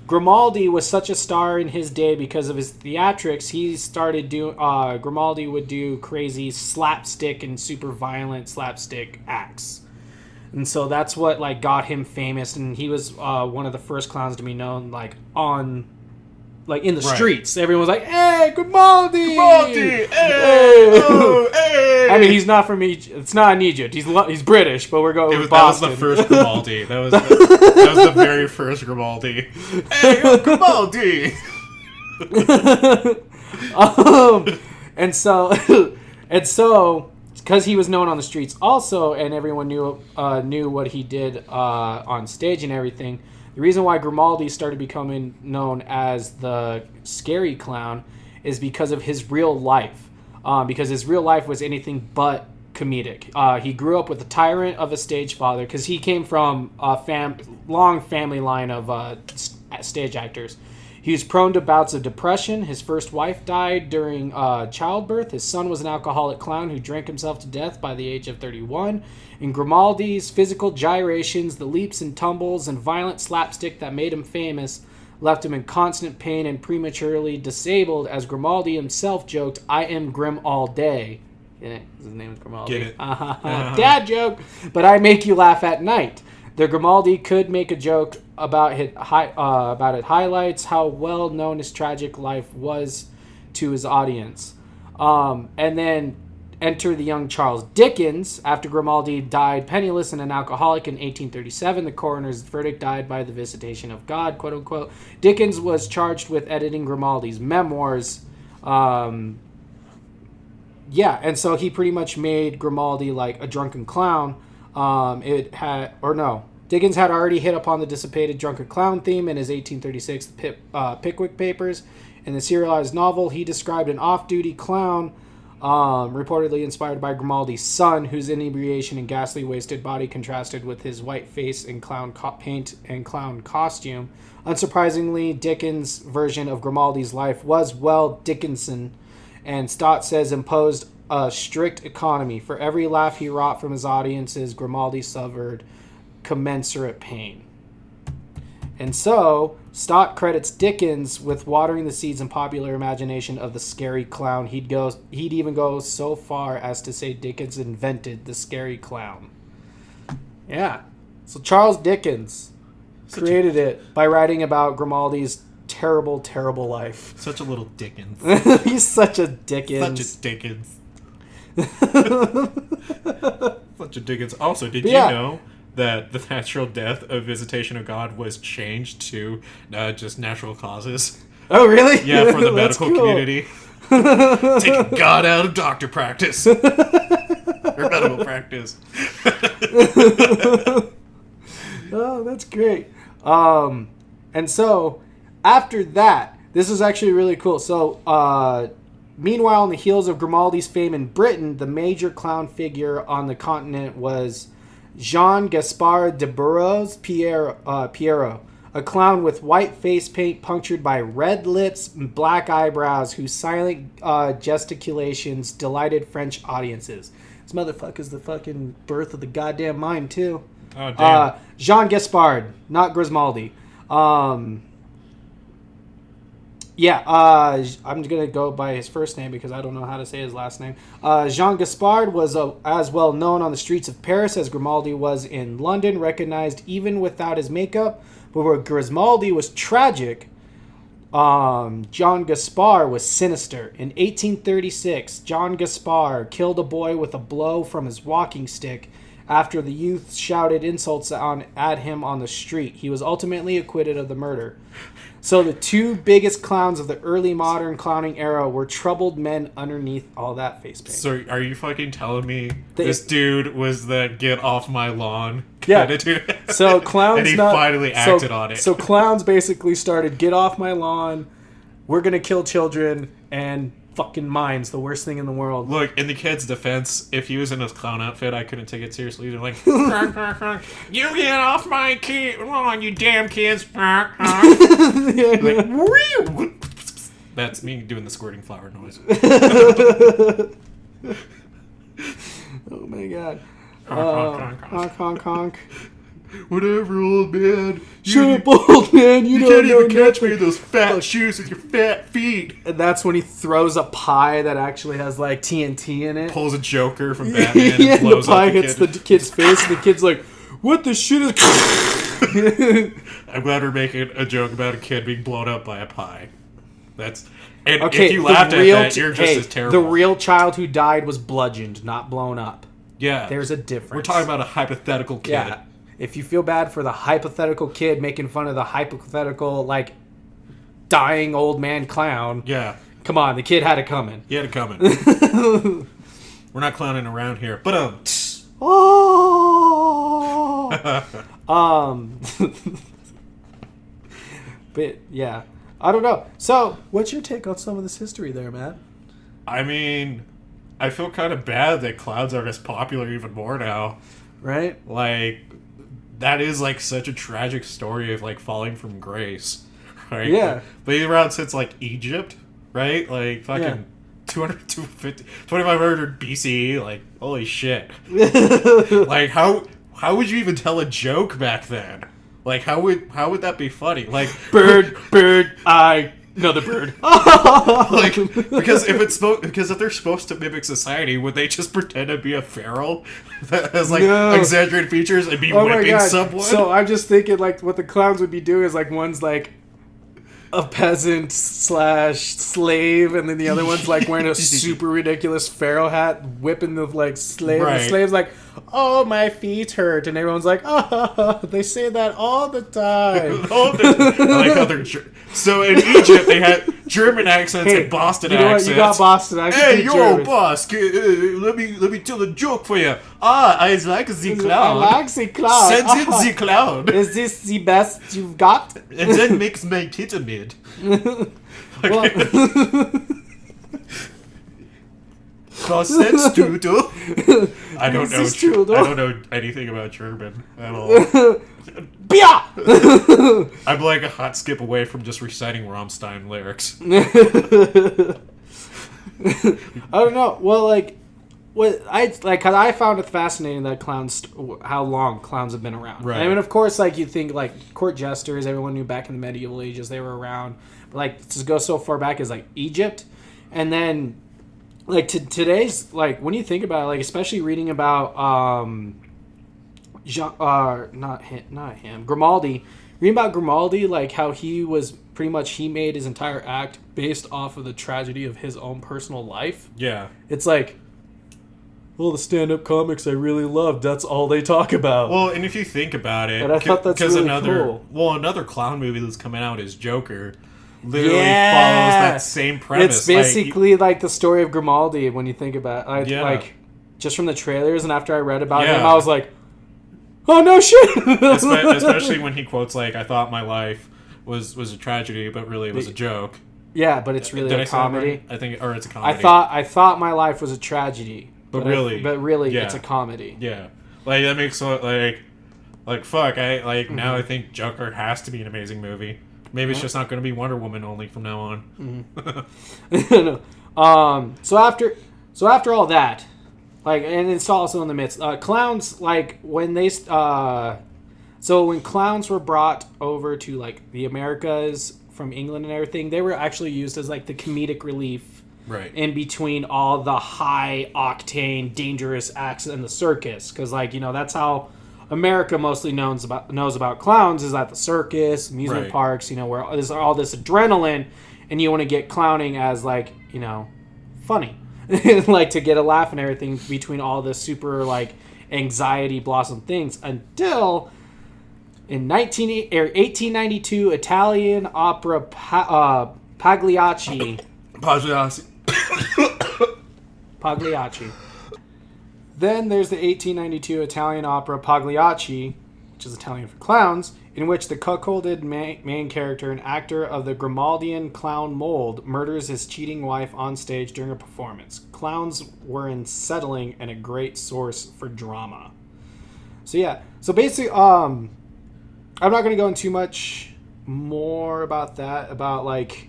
[SPEAKER 2] Grimaldi was such a star in his day because of his theatrics. He started doing. Grimaldi would do crazy slapstick and super violent slapstick acts, and so that's what like got him famous. And he was one of the first clowns to be known like in the
[SPEAKER 1] Right.
[SPEAKER 2] streets. Everyone was like, "Hey, Grimaldi!
[SPEAKER 1] Grimaldi! Hey! Oh, hey!
[SPEAKER 2] I mean, he's not from Egypt. It's not in Egypt. He's British, but we're going with
[SPEAKER 1] That was
[SPEAKER 2] Boston.
[SPEAKER 1] the first Grimaldi. That was the very first Grimaldi. Hey, yo, Grimaldi!
[SPEAKER 2] And so, because he was known on the streets also, and everyone knew what he did on stage and everything. The reason why Grimaldi started becoming known as the scary clown is because of his real life. Because his real life was anything but comedic. He grew up with a tyrant of a stage father because he came from a long family line of stage actors. He was prone to bouts of depression. His first wife died during childbirth. His son was an alcoholic clown who drank himself to death by the age of 31. And Grimaldi's physical gyrations, the leaps and tumbles, and violent slapstick that made him famous left him in constant pain and prematurely disabled, as Grimaldi himself joked, "I am grim all day." Get it? His name is Grimaldi.
[SPEAKER 1] Get it.
[SPEAKER 2] Dad joke. But I make you laugh at night. The Grimaldi could make a joke about it highlights how well known his tragic life was to his audience. And then enter the young Charles Dickens. After Grimaldi died penniless and an alcoholic in 1837, the coroner's verdict died by the visitation of God, quote unquote. Dickens was charged with editing Grimaldi's memoirs. And so he pretty much made Grimaldi like a drunken clown. Dickens had already hit upon the dissipated drunken clown theme in his 1836 Pickwick Papers. In the serialized novel, he described an off-duty clown, reportedly inspired by Grimaldi's son, whose inebriation and ghastly wasted body contrasted with his white face and clown paint and clown costume. Unsurprisingly, Dickens' version of Grimaldi's life was well Dickensian, and Stott says imposed a strict economy. For every laugh he wrought from his audiences, Grimaldi suffered commensurate pain. And so, Stott credits Dickens with watering the seeds in popular imagination of the scary clown. He'd even go so far as to say Dickens invented the scary clown. Yeah. So Charles Dickens created it by writing about Grimaldi's terrible, terrible life.
[SPEAKER 1] Such a little Dickens.
[SPEAKER 2] He's such a Dickens.
[SPEAKER 1] Such a Dickens. Such a Dickens. Also, did you
[SPEAKER 2] Yeah.
[SPEAKER 1] know that the natural death of Visitation of God was changed to just natural causes?
[SPEAKER 2] Oh, really?
[SPEAKER 1] Yeah, for the
[SPEAKER 2] That's
[SPEAKER 1] medical
[SPEAKER 2] cool.
[SPEAKER 1] community. Taking God out of doctor practice. Or medical practice.
[SPEAKER 2] Oh, that's great. And so, after that, this is actually really cool. So, meanwhile, on the heels of Grimaldi's fame in Britain, the major clown figure on the continent was Jean-Gaspard de Burroughs Pierrot, a clown with white face paint punctured by red lips and black eyebrows whose silent gesticulations delighted French audiences. This motherfucker's the fucking birth of the goddamn mime, too.
[SPEAKER 1] Oh, damn.
[SPEAKER 2] Jean Gaspard, not Grismaldi. I'm going to go by his first name because I don't know how to say his last name. Jean Gaspard was as well known on the streets of Paris as Grimaldi was in London, recognized even without his makeup. But where Grismaldi was tragic, Jean Gaspard was sinister. In 1836, Jean Gaspard killed a boy with a blow from his walking stick after the youth shouted insults at him on the street. He was ultimately acquitted of the murder. So the two biggest clowns of the early modern clowning era were troubled men underneath all that face paint.
[SPEAKER 1] So are you fucking telling me this dude was the get off my lawn
[SPEAKER 2] Yeah.
[SPEAKER 1] kind of dude?
[SPEAKER 2] So clowns
[SPEAKER 1] and he finally acted on it.
[SPEAKER 2] So clowns basically started, get off my lawn, we're going to kill children, and fucking minds. The worst thing in the world.
[SPEAKER 1] Look, in the kid's defense, if he was in his clown outfit, I couldn't take it seriously. They're like, you get off my kid! Come on, you damn kids! Like, that's me doing the squirting flower noise.
[SPEAKER 2] Oh my god.
[SPEAKER 1] Honk,
[SPEAKER 2] honk, honk.
[SPEAKER 1] Whatever, old man.
[SPEAKER 2] Shut up, old man. You
[SPEAKER 1] can't
[SPEAKER 2] don't
[SPEAKER 1] even
[SPEAKER 2] know
[SPEAKER 1] catch me
[SPEAKER 2] nothing.
[SPEAKER 1] in those fat shoes with your fat feet.
[SPEAKER 2] And that's when he throws a pie that actually has like TNT in it.
[SPEAKER 1] Pulls a Joker from Batman
[SPEAKER 2] Yeah,
[SPEAKER 1] and blows
[SPEAKER 2] the pie
[SPEAKER 1] up the
[SPEAKER 2] hits
[SPEAKER 1] kid.
[SPEAKER 2] the kid's face, and the kid's like, "What the shit is?"
[SPEAKER 1] I'm glad we're making a joke about a kid being blown up by a pie. That's and
[SPEAKER 2] Okay,
[SPEAKER 1] if you laughed at that, you're just as terrible.
[SPEAKER 2] The real child who died was bludgeoned, not blown up.
[SPEAKER 1] Yeah,
[SPEAKER 2] There's a difference.
[SPEAKER 1] We're talking about a hypothetical kid.
[SPEAKER 2] Yeah. If you feel bad for the hypothetical kid making fun of the hypothetical, like, dying old man clown,
[SPEAKER 1] Yeah,
[SPEAKER 2] come on, the kid had it coming.
[SPEAKER 1] he had it coming. We're not clowning around here, but
[SPEAKER 2] Oh. But yeah, I don't know. So, what's your take on some of this history there, Matt?
[SPEAKER 1] I mean, I feel kind of bad that clowns are as popular even more now.
[SPEAKER 2] Right?
[SPEAKER 1] Like, that is like such a tragic story of like falling from grace, right?
[SPEAKER 2] Yeah.
[SPEAKER 1] But around since like Egypt, right? Like fucking
[SPEAKER 2] Yeah.
[SPEAKER 1] 200, 250, 2500 BCE. Like, holy shit! Like, how would you even tell a joke back then? Like, how would that be funny? Like,
[SPEAKER 2] Bird, another bird.
[SPEAKER 1] like, because if they're supposed to mimic society, would they just pretend to be a feral that has like
[SPEAKER 2] No.
[SPEAKER 1] exaggerated features and be
[SPEAKER 2] Oh my
[SPEAKER 1] whipping
[SPEAKER 2] god!
[SPEAKER 1] someone?
[SPEAKER 2] So I'm just thinking, like, what the clowns would be doing is like one's like a peasant / slave, and then the other one's like wearing a super ridiculous pharaoh hat, whipping the like slave.
[SPEAKER 1] Right.
[SPEAKER 2] The slave's like, "Oh, my feet hurt," and everyone's like, "Oh, they say that all the time."
[SPEAKER 1] I like how they're so in Egypt they had German accents and Boston
[SPEAKER 2] you know
[SPEAKER 1] accents.
[SPEAKER 2] What? You got Boston accents.
[SPEAKER 1] Hey, yo, boss! Let me tell a joke for you. I like the clown.
[SPEAKER 2] I like the clown.
[SPEAKER 1] Send in the clown,
[SPEAKER 2] Is this the best you've got?
[SPEAKER 1] and then makes my pyramid. Cause that's doodle. I don't know. I don't know anything about German at all.
[SPEAKER 2] Bia!
[SPEAKER 1] I'm like a hot skip away from just reciting Rammstein lyrics.
[SPEAKER 2] I don't know. Well, like, what cause I found it fascinating that how long clowns have been around.
[SPEAKER 1] Right.
[SPEAKER 2] I mean, of course, like, you'd think like court jesters, everyone knew back in the medieval ages they were around. But like, to go so far back as like Egypt, and then like today's, like, when you think about it, like, especially reading about Grimaldi. Reading about Grimaldi, like how he made his entire act based off of the tragedy of his own personal life.
[SPEAKER 1] Yeah.
[SPEAKER 2] It's like, well, the stand-up comics I really loved, that's all they talk about.
[SPEAKER 1] Well, and if you think about it,
[SPEAKER 2] And I thought that's really cool.
[SPEAKER 1] Well, another clown movie that's coming out is Joker. Literally follows that same premise.
[SPEAKER 2] It's basically like the story of Grimaldi when you think about it.
[SPEAKER 1] Yeah.
[SPEAKER 2] Like, just from the trailers, and after I read about
[SPEAKER 1] Yeah.
[SPEAKER 2] him, I was like, oh, no shit!
[SPEAKER 1] Especially when he quotes, like, I thought my life was a tragedy, but really it was a joke.
[SPEAKER 2] Yeah, but it's really
[SPEAKER 1] Did
[SPEAKER 2] a
[SPEAKER 1] I say that
[SPEAKER 2] comedy.
[SPEAKER 1] right? I think, or it's a comedy.
[SPEAKER 2] I thought my life was a tragedy.
[SPEAKER 1] But really, yeah.
[SPEAKER 2] It's a comedy.
[SPEAKER 1] Yeah. Like, that makes, like fuck, now I think Joker has to be an amazing movie. Maybe it's just not going to be Wonder Woman only from now on.
[SPEAKER 2] So after all that, like, and it's also in the midst, clowns, like, when they, so when clowns were brought over to, like, the Americas from England and everything, they were actually used as, like, the comedic relief
[SPEAKER 1] Right.
[SPEAKER 2] in between all the high octane dangerous acts in the circus, because, like, you know, that's how America mostly knows about clowns, is at the circus, amusement
[SPEAKER 1] Right.
[SPEAKER 2] parks, you know, where there's all this adrenaline, and you want to get clowning as, like, you know, funny, like, to get a laugh and everything between all this super, like, anxiety blossom things, until in 1892 Italian opera Pagliacci. Then there's the 1892 Italian opera Pagliacci, which is Italian for clowns, in which the cuckolded main character and actor of the Grimaldian clown mold murders his cheating wife on stage during a performance. Clowns were unsettling and a great source for drama. So yeah, so basically, I'm not going to go into too much more about that, about like,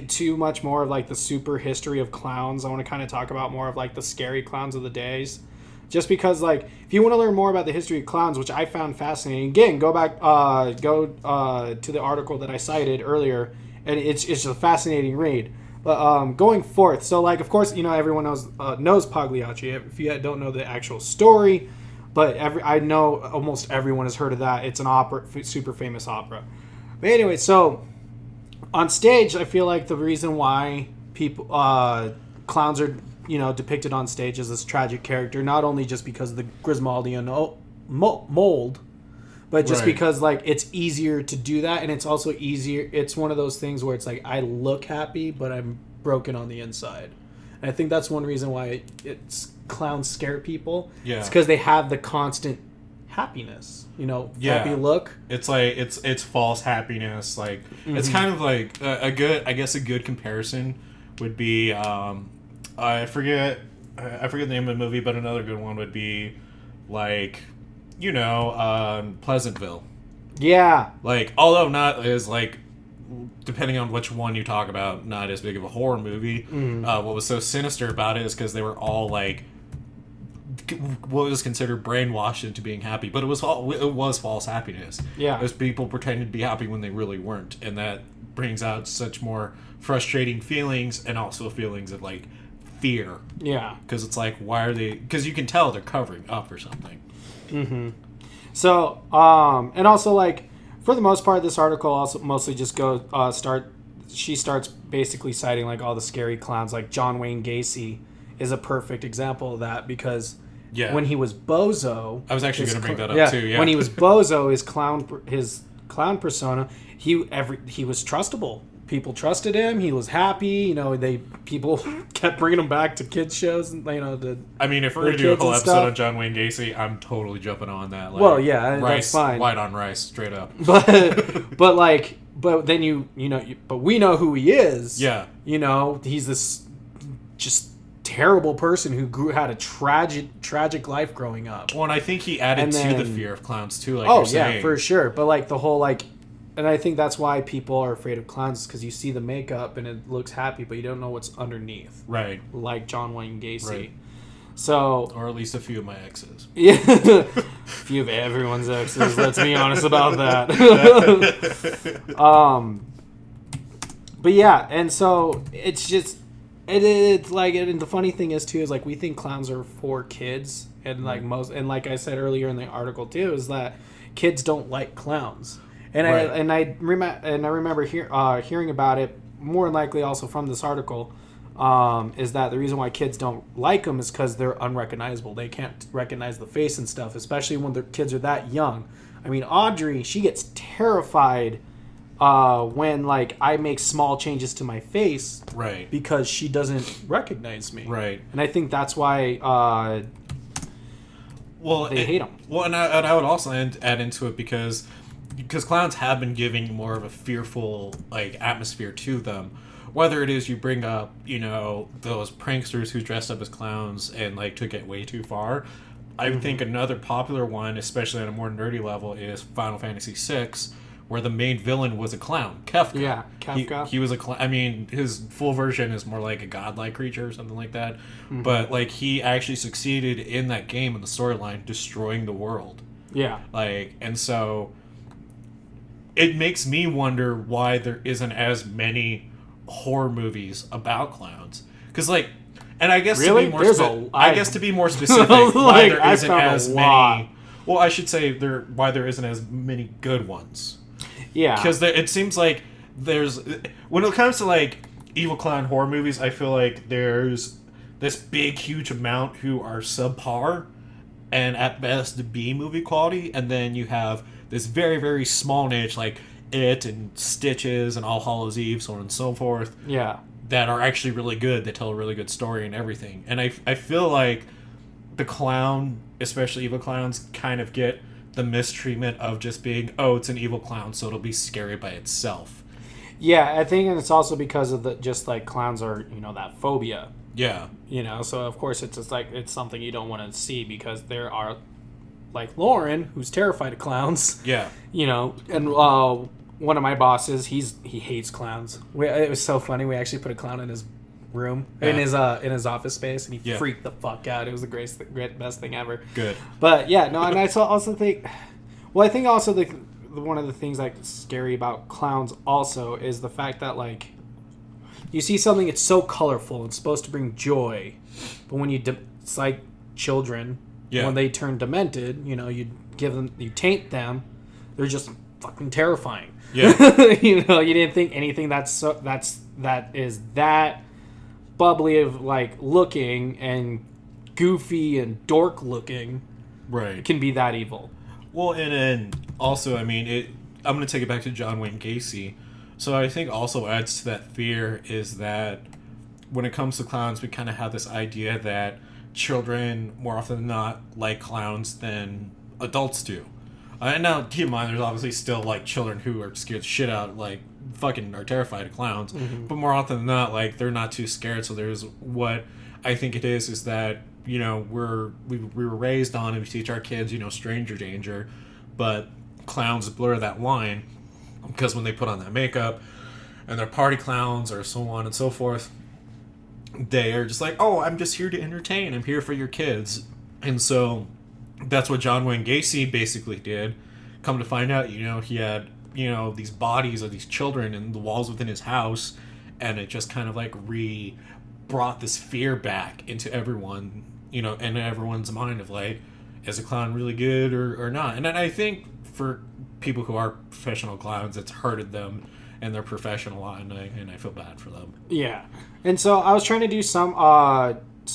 [SPEAKER 2] too much more of like the super history of clowns. I want to kind of talk about more of like the scary clowns of the days, just because like if you want to learn more about the history of clowns, which I found fascinating, again, go back, to the article that I cited earlier, and it's a fascinating read. But going forth, so like of course everyone knows Pagliacci. If you don't know the actual story, but I know almost everyone has heard of that. It's an opera, super famous opera. But anyway, so on stage, I feel like the reason why people clowns are depicted on stage as this tragic character, not only just because of the Grismaldian mold, but just because like it's easier to do that, and it's also easier. It's one of those things where it's like I look happy, but I'm broken on the inside. And I think that's one reason why it's clowns scare people. Yeah, it's because they have the constant happiness, happy look.
[SPEAKER 1] It's like it's false happiness. Like it's kind of like a good comparison would be I forget the name of the movie, but another good one would be like Pleasantville.
[SPEAKER 2] Yeah,
[SPEAKER 1] like although not as like, depending on which one you talk about, not as big of a horror movie. What was so sinister about it is because they were all like what was considered brainwashed into being happy, but it was false happiness.
[SPEAKER 2] Yeah,
[SPEAKER 1] it was people pretending to be happy when they really weren't, and that brings out such more frustrating feelings, and also feelings of like fear.
[SPEAKER 2] Yeah,
[SPEAKER 1] because it's like, why are they? Because you can tell they're covering up for something.
[SPEAKER 2] So, and also like for the most part, this article also mostly just she starts basically citing like all the scary clowns, like John Wayne Gacy is a perfect example of that, because when he was Bozo,
[SPEAKER 1] I was actually going to bring that up too. Yeah,
[SPEAKER 2] when he was Bozo, his clown persona, he was trustable. People trusted him. He was happy. People kept bringing him back to kids shows. And
[SPEAKER 1] I mean, if we're gonna do a whole episode on John Wayne Gacy, I'm totally jumping on that. Like,
[SPEAKER 2] well, yeah,
[SPEAKER 1] rice,
[SPEAKER 2] that's fine.
[SPEAKER 1] White on rice, straight up.
[SPEAKER 2] But then but we know who he is.
[SPEAKER 1] Yeah.
[SPEAKER 2] He's this just terrible person who had a tragic life growing up.
[SPEAKER 1] Well, and I think he added to the fear of clowns too. Like, you're saying.
[SPEAKER 2] For sure. But like the whole like. And I think that's why people are afraid of clowns, because you see the makeup and it looks happy, but you don't know what's underneath.
[SPEAKER 1] Right.
[SPEAKER 2] Like John Wayne Gacy. Right.
[SPEAKER 1] So, or at least a few of my exes.
[SPEAKER 2] Yeah. A few of everyone's exes. Let's be honest about that. But yeah, and so it's just it's like, and the funny thing is too is like we think clowns are for kids, and like like I said earlier in the article too, is that kids don't like clowns. And I remember hearing about it, more than likely also from this article, is that the reason why kids don't like them is because they're unrecognizable. They can't recognize the face and stuff, especially when the kids are that young. I mean, Audrey, she gets terrified when like I make small changes to my face,
[SPEAKER 1] right? Because
[SPEAKER 2] she doesn't recognize me,
[SPEAKER 1] right?
[SPEAKER 2] And I think that's why they hate them.
[SPEAKER 1] Well, and I would also add into it because clowns have been giving more of a fearful like atmosphere to them. Whether it is you bring up, those pranksters who dressed up as clowns and like took it way too far. I think another popular one, especially on a more nerdy level, is Final Fantasy VI, where the main villain was a clown, Kefka.
[SPEAKER 2] Yeah, Kefka.
[SPEAKER 1] He was a clown. I mean, his full version is more like a godlike creature or something like that. But like he actually succeeded in that game in the storyline, destroying the world.
[SPEAKER 2] Yeah.
[SPEAKER 1] Like, and so it makes me wonder why there isn't as many horror movies about clowns. Because like, and I guess to be more specific, why there isn't as many. Well, I should say why there isn't as many good ones.
[SPEAKER 2] Yeah.
[SPEAKER 1] Because it seems like when it comes to like evil clown horror movies, I feel like there's this big, huge amount who are subpar and at best B movie quality, and then you have this very, very small niche like It and Stitches and All Hallows Eve, so on and so forth.
[SPEAKER 2] Yeah.
[SPEAKER 1] That are actually really good, that tell a really good story and everything. And I feel like the clown, especially evil clowns, kind of get the mistreatment of just being, oh, it's an evil clown, so it'll be scary by itself.
[SPEAKER 2] Yeah, I think, and it's also because of just like clowns are, that phobia.
[SPEAKER 1] Yeah.
[SPEAKER 2] So of course it's just like it's something you don't want to see because there are, like Lauren, who's terrified of clowns.
[SPEAKER 1] Yeah.
[SPEAKER 2] And one of my bosses, he hates clowns. It was so funny. We actually put a clown in his room, in his office space, and he freaked the fuck out. It was the best thing ever.
[SPEAKER 1] Good.
[SPEAKER 2] But yeah, no, and I also think, well, I think also one of the things like scary about clowns also is the fact that like you see something that's so colorful and supposed to bring joy, but when it's like children, when they turn demented, you taint them, they're just fucking terrifying.
[SPEAKER 1] Yeah.
[SPEAKER 2] You didn't think anything that is that bubbly of like looking and goofy and dork looking,
[SPEAKER 1] right,
[SPEAKER 2] can be that evil.
[SPEAKER 1] Well, and also, I mean, I'm going to take it back to John Wayne Gacy. So I think also adds to that fear is that when it comes to clowns, we kind of have this idea that children more often than not like clowns than adults do. And now, keep in mind, there's obviously still like children who are scared the shit out, like fucking are terrified of clowns. Mm-hmm. But more often than not, like they're not too scared. So there's what I think it is that we were raised on and we teach our kids, stranger danger, but clowns blur that line because when they put on that makeup and they're party clowns or so on and so forth, they are just like, oh, I'm just here to entertain. I'm here for your kids. And so that's what John Wayne Gacy basically did. Come to find out, he had, these bodies of these children in the walls within his house, and it just kind of like brought this fear back into everyone, and everyone's mind of like, is a clown really good or not? And then I think for people who are professional clowns, it's hurted them and they're professional, and I feel bad for them. Yeah.
[SPEAKER 2] And so I was trying to do some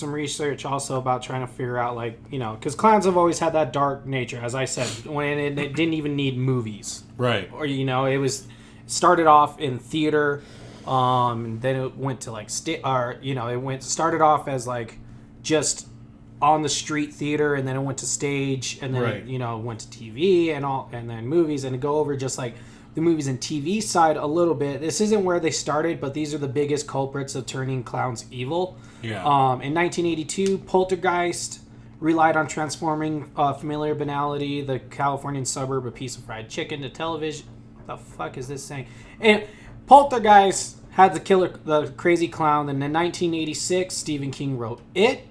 [SPEAKER 2] research also about trying to figure out like, because clowns have always had that dark nature, as I said, when it didn't even need movies.
[SPEAKER 1] Right.
[SPEAKER 2] Or, it started off in theater, and then it went to like, started off as like just on the street theater, and then it went to stage, and then, it went to TV and then movies, and to go over just like the movies and TV side a little bit. This isn't where they started, but these are the biggest culprits of turning clowns evil.
[SPEAKER 1] Yeah.
[SPEAKER 2] In 1982, Poltergeist relied on transforming familiar banality, the Californian suburb, a piece of fried chicken, to television. What the fuck is this saying? And Poltergeist had the crazy clown. And in 1986, Stephen King wrote It,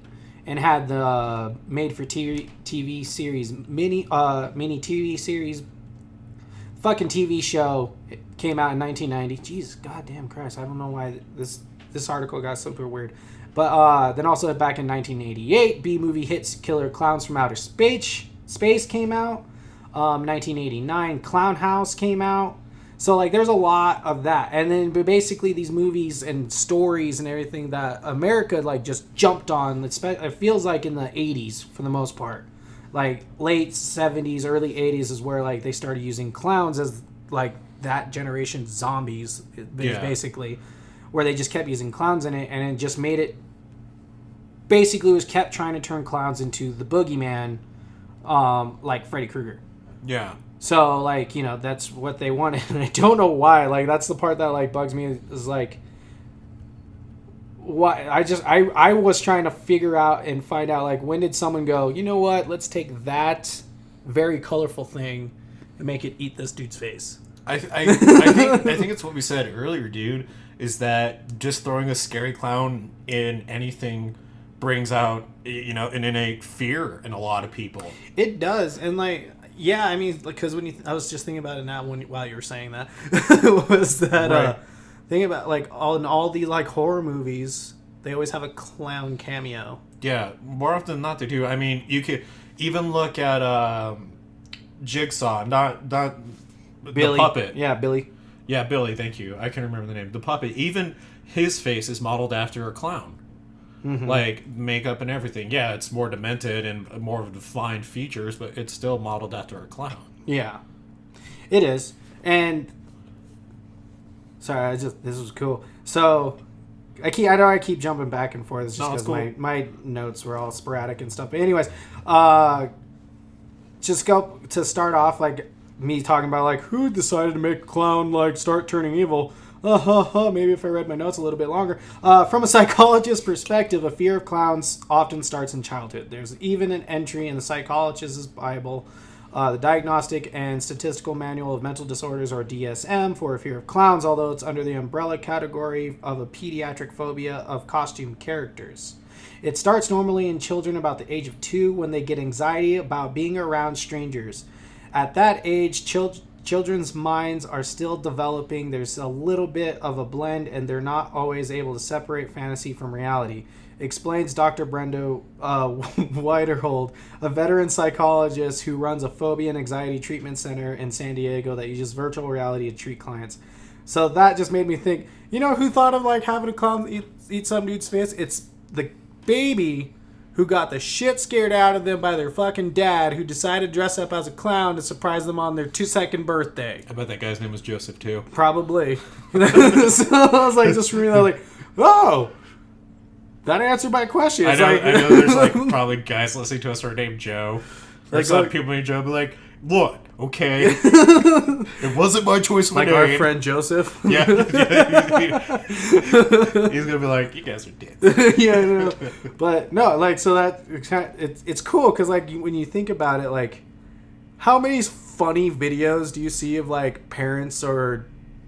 [SPEAKER 2] and had the made-for-TV series, mini TV series, fucking TV show. It came out in 1990. Jesus, goddamn Christ, I don't know why this article got super weird. But then also back in 1988, B-movie hits Killer Clowns from Outer Space came out. 1989, Clown House came out. So like there's a lot of that. And then basically these movies and stories and everything that America like just jumped on, it feels like in the 80s for the most part. Like late 70s, early 80s is where like they started using clowns as like that generation's zombies, basically, where they just kept using clowns in it, and it just made it basically was kept trying to turn clowns into the boogeyman, like Freddy Krueger.
[SPEAKER 1] Yeah.
[SPEAKER 2] So like, that's what they wanted, and I don't know why. Like that's the part that like bugs me is like, why I was trying to figure out and find out like when did someone go, you know what, let's take that very colorful thing and make it eat this dude's face.
[SPEAKER 1] I think it's what we said earlier, dude, is that just throwing a scary clown in anything brings out, an innate fear in a lot of people.
[SPEAKER 2] It does. And like, yeah, I mean, because I was just thinking about it now while you were saying that, was that
[SPEAKER 1] right.
[SPEAKER 2] Thing about like all these like horror movies, they always have a clown cameo.
[SPEAKER 1] Yeah, more often than not they do. I mean, you could even look at Jigsaw, not Billy. The puppet.
[SPEAKER 2] Yeah, Billy.
[SPEAKER 1] Yeah, Billy, thank you. I can remember the name. The puppet, even his face is modeled after a clown. Mm-hmm. Like, makeup and everything. Yeah, it's more demented and more of defined features, but it's still modeled after a clown.
[SPEAKER 2] Yeah. It is. And... Sorry, this was cool. So, I know I keep jumping back and forth. It's just because
[SPEAKER 1] cool.
[SPEAKER 2] my notes were all sporadic and stuff. But anyways, just go to start off like me talking about like who decided to make a clown like start turning evil. Maybe if I read my notes a little bit longer. From a psychologist's perspective, a fear of clowns often starts in childhood. There's even an entry in the Psychologist's Bible, the Diagnostic and Statistical Manual of Mental Disorders, or DSM, for a fear of clowns, although it's under the umbrella category of a pediatric phobia of costume characters. It starts normally in children about the age of 2 when they get anxiety about being around strangers. At that age, children's minds are still developing. There's a little bit of a blend, and they're not always able to separate fantasy from reality, explains Dr. Brenda Widerhold, a veteran psychologist who runs a phobia and anxiety treatment center in San Diego that uses virtual reality to treat clients. So that just made me think, you know who thought of like having a clown eat some dude's face? It's the baby who got the shit scared out of them by their fucking dad, who decided to dress up as a clown to surprise them on their 2-second birthday.
[SPEAKER 1] I bet that guy's name was Joseph too.
[SPEAKER 2] Probably. So I was like, just really like, oh, that answered my question.
[SPEAKER 1] I know there's like probably guys listening to us who are named Joe. Or
[SPEAKER 2] Like,
[SPEAKER 1] some
[SPEAKER 2] look-
[SPEAKER 1] people named Joe be like, look, okay. It wasn't my choice of a
[SPEAKER 2] like
[SPEAKER 1] name.
[SPEAKER 2] our friend Joseph.
[SPEAKER 1] Yeah. He's gonna be like, you guys are dead.
[SPEAKER 2] Yeah, I know. But no, like, so that it's cool because like when you think about it, like how many funny videos do you see of like parents or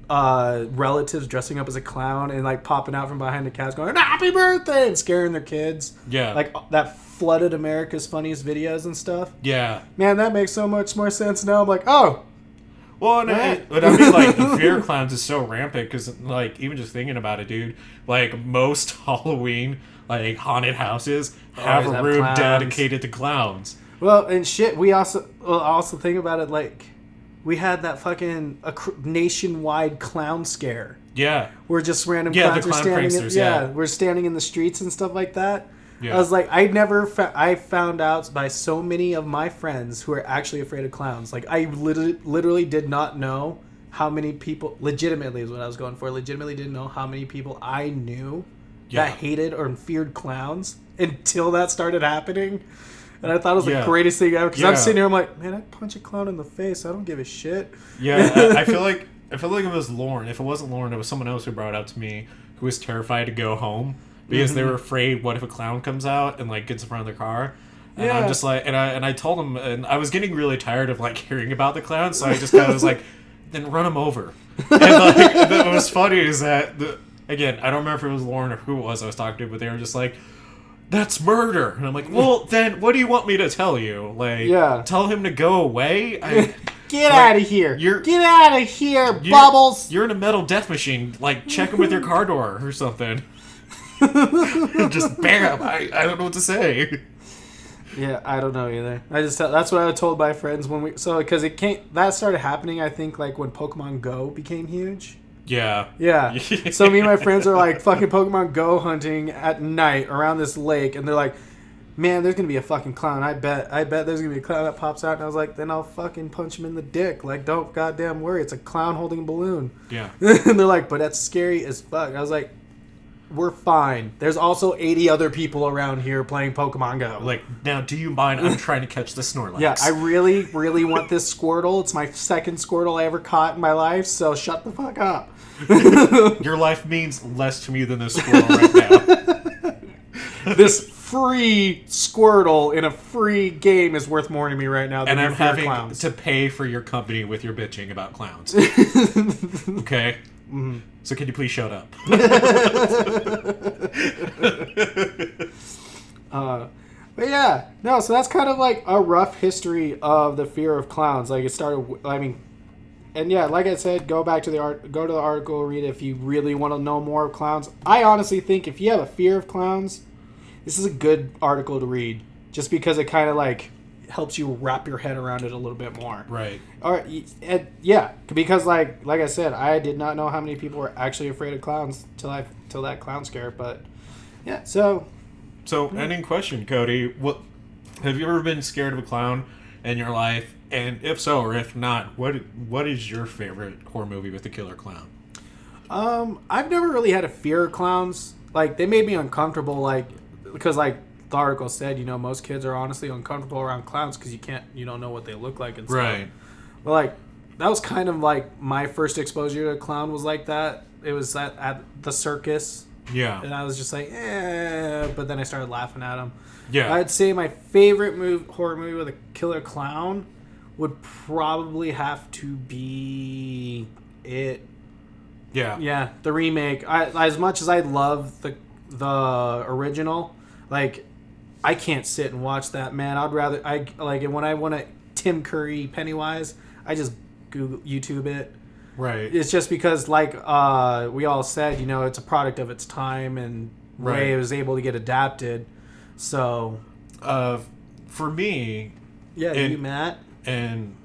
[SPEAKER 2] relatives dressing up as a clown and like popping out from behind the couch going happy birthday and scaring their kids?
[SPEAKER 1] Yeah.
[SPEAKER 2] Like that flooded America's Funniest Videos and stuff.
[SPEAKER 1] Yeah.
[SPEAKER 2] Man, that makes so much more sense now. I'm like, oh,
[SPEAKER 1] Well, but I mean, like, the fear of clowns is so rampant because, like, even just thinking about it, dude, like, most Halloween, like, haunted houses have
[SPEAKER 2] Always
[SPEAKER 1] a
[SPEAKER 2] have
[SPEAKER 1] room
[SPEAKER 2] clowns.
[SPEAKER 1] dedicated to clowns.
[SPEAKER 2] well, and shit. We also think about it like we had that fucking nationwide clown scare.
[SPEAKER 1] Yeah.
[SPEAKER 2] Where just random
[SPEAKER 1] Yeah,
[SPEAKER 2] clowns
[SPEAKER 1] the
[SPEAKER 2] are
[SPEAKER 1] clown
[SPEAKER 2] standing.
[SPEAKER 1] pranksters, yeah.
[SPEAKER 2] We're standing in the streets and stuff like that.
[SPEAKER 1] Yeah.
[SPEAKER 2] I was like, I found out by so many of my friends who are actually afraid of clowns. Like, I literally did not know how many people, legitimately is what I was going for, legitimately didn't know how many people I knew that hated or feared clowns until that started happening. And I thought it was the greatest thing ever. Because I'm sitting here, I'm like, man, I'd punch a clown in the face. I don't give a shit.
[SPEAKER 1] Yeah, I feel like it was Lauren. If it wasn't Lauren, it was someone else who brought it up to me who was terrified to go home because they were afraid what if a clown comes out and like gets in front of their car. And I'm just like, and I told him, and I was getting really tired of like hearing about the clowns, so I just kind of was like, then run him over. And like, what was funny is that again, I don't remember if it was Lauren or who it was I was talking to, but they were just like, that's murder. And I'm like, well, then what do you want me to tell you? Like, tell him to go away?
[SPEAKER 2] Get out of here. Get out of here, Bubbles.
[SPEAKER 1] You're in a metal death machine. Like, check him with your car door or something. Just bam. I don't know what to say.
[SPEAKER 2] Yeah, I don't know either. That's what I told my friends when because that started happening, I think, like when Pokemon Go became huge.
[SPEAKER 1] Yeah.
[SPEAKER 2] Yeah. So me and my friends are like fucking Pokemon Go hunting at night around this lake, and they're like, man, there's gonna be a fucking clown. I bet there's gonna be a clown that pops out. And I was like, then I'll fucking punch him in the dick. Like, don't goddamn worry, it's a clown holding a balloon.
[SPEAKER 1] Yeah.
[SPEAKER 2] And they're like, but that's scary as fuck. I was like, we're fine. There's also 80 other people around here playing Pokemon Go.
[SPEAKER 1] Like, now, do you mind? I'm trying to catch the Snorlax.
[SPEAKER 2] Yeah, I really, really want this Squirtle. It's my second Squirtle I ever caught in my life, so shut the fuck up.
[SPEAKER 1] Your life means less to me than this squirrel right now.
[SPEAKER 2] This free Squirtle in a free game is worth more to me right now than
[SPEAKER 1] and I'm
[SPEAKER 2] your fear of
[SPEAKER 1] having
[SPEAKER 2] clowns.
[SPEAKER 1] to pay for your company with your bitching about clowns. Okay? Mm-hmm. So can you please shut up?
[SPEAKER 2] But yeah, no, so that's kind of like a rough history of the fear of clowns. Like, it started, I mean, and yeah, like I said, go to the article, read it if you really want to know more of clowns. I honestly think if you have a fear of clowns, this is a good article to read, just because it kind of like helps you wrap your head around it a little bit more.
[SPEAKER 1] Right.
[SPEAKER 2] Or yeah, because like I said, I did not know how many people were actually afraid of clowns till that clown scare. But yeah, so
[SPEAKER 1] ending question, Cody. What have you ever been scared of a clown in your life? And if so, or if not, what is your favorite horror movie with a killer clown?
[SPEAKER 2] I've never really had a fear of clowns. like, they made me uncomfortable, like, because, like, the article said, most kids are honestly uncomfortable around clowns because you don't know what they look like and stuff.
[SPEAKER 1] Right.
[SPEAKER 2] But, like, that was kind of, like, my first exposure to a clown was like that. It was at the circus.
[SPEAKER 1] Yeah.
[SPEAKER 2] And I was just like, but then I started laughing at them.
[SPEAKER 1] Yeah.
[SPEAKER 2] I'd say my favorite horror movie with a killer clown would probably have to be It.
[SPEAKER 1] Yeah.
[SPEAKER 2] Yeah, the remake. As much as I love the original, like, I can't sit and watch that, man. I'd rather when I want a Tim Curry Pennywise, I just YouTube it.
[SPEAKER 1] Right.
[SPEAKER 2] It's just because, like, we all said, it's a product of its time and the way it was able to get adapted. So,
[SPEAKER 1] for me,
[SPEAKER 2] you, Matt,
[SPEAKER 1] and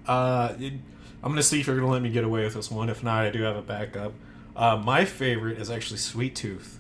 [SPEAKER 1] I'm gonna see if you're gonna let me get away with this one. If not, I do have a backup. My favorite is actually Sweet Tooth,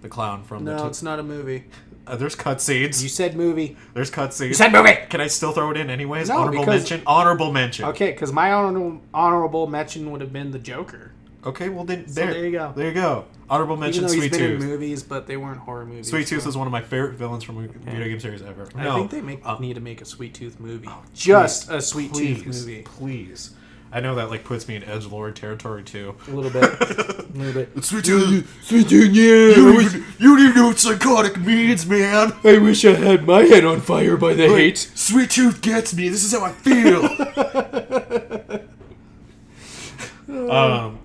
[SPEAKER 1] the clown from
[SPEAKER 2] No, it's not a movie.
[SPEAKER 1] There's cutscenes.
[SPEAKER 2] You said movie.
[SPEAKER 1] There's cutscenes.
[SPEAKER 2] You said movie.
[SPEAKER 1] Can I still throw it in anyways?
[SPEAKER 2] No,
[SPEAKER 1] Honorable mention. Honorable mention.
[SPEAKER 2] Okay, because my honorable mention would have been the Joker.
[SPEAKER 1] Okay, well then
[SPEAKER 2] there you go.
[SPEAKER 1] There you go. Honorable mention.
[SPEAKER 2] Even though
[SPEAKER 1] Sweet
[SPEAKER 2] he's been
[SPEAKER 1] Tooth.
[SPEAKER 2] in movies, but they weren't horror movies.
[SPEAKER 1] Sweet Tooth is one of my favorite villains from a video game series ever.
[SPEAKER 2] I think they need to make a Sweet Tooth movie. Just a Sweet Tooth movie.
[SPEAKER 1] Please. I know that like puts me in edgelord territory too.
[SPEAKER 2] A little bit. A little bit.
[SPEAKER 1] Sweet Tooth, yeah. You don't even know what psychotic means, man.
[SPEAKER 2] I wish I had my head on fire by the hate.
[SPEAKER 1] Sweet Tooth gets me. This is how I feel.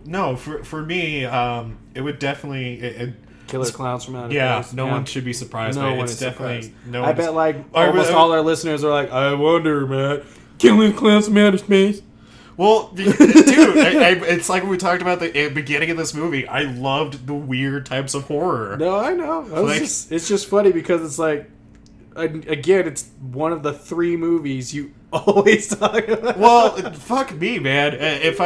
[SPEAKER 1] No, for me, it would definitely
[SPEAKER 2] Killer Clowns from Outer Space.
[SPEAKER 1] No one should be surprised by it. It's definitely no.
[SPEAKER 2] I bet like almost all our listeners are like, I wonder, Matt, Killer Clowns from Outer Space.
[SPEAKER 1] Well, dude, it's like we talked about the beginning of this movie. I loved the weird types of horror.
[SPEAKER 2] No, I know. It's just funny because it's like, again, it's one of the 3 movies you always talk about.
[SPEAKER 1] Well, fuck me, man. If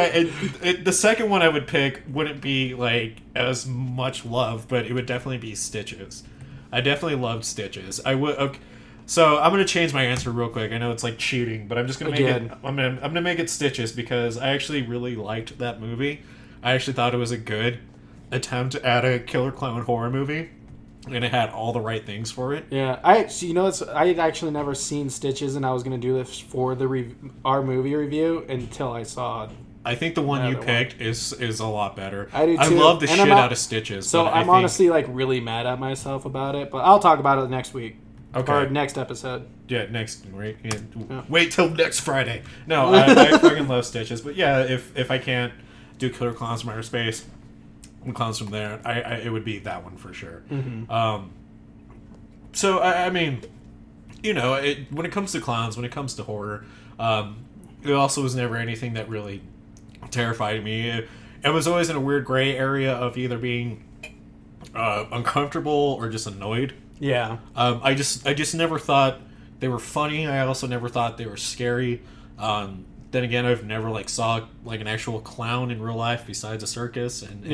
[SPEAKER 1] the second one I would pick wouldn't be like as much love, but it would definitely be Stitches. I definitely loved Stitches. I would. Okay. So I'm gonna change my answer real quick. I know it's like cheating, but I'm just gonna make it. I'm gonna make it Stitches because I actually really liked that movie. I actually thought it was a good attempt at a killer clown horror movie, and it had all the right things for it.
[SPEAKER 2] Yeah, I had actually never seen Stitches, and I was gonna do this for our movie review until I saw.
[SPEAKER 1] I think the one you picked is a lot better.
[SPEAKER 2] I do too.
[SPEAKER 1] I love the shit out of Stitches.
[SPEAKER 2] So I'm honestly like really mad at myself about it, but I'll talk about it next week.
[SPEAKER 1] Okay.
[SPEAKER 2] Or next episode.
[SPEAKER 1] Yeah, next. Right? Yeah. Wait till next Friday. No, I fucking love Stitches. But yeah, if I can't do Killer Clowns from Outer Space and Clowns from There, it would be that one for sure.
[SPEAKER 2] Mm-hmm.
[SPEAKER 1] So, I mean, when it comes to clowns, when it comes to horror, it also was never anything that really terrified me. It was always in a weird gray area of either being uncomfortable or just annoyed.
[SPEAKER 2] Yeah.
[SPEAKER 1] I just never thought they were funny. I also never thought they were scary. Then again, I've never saw an actual clown in real life besides a circus, and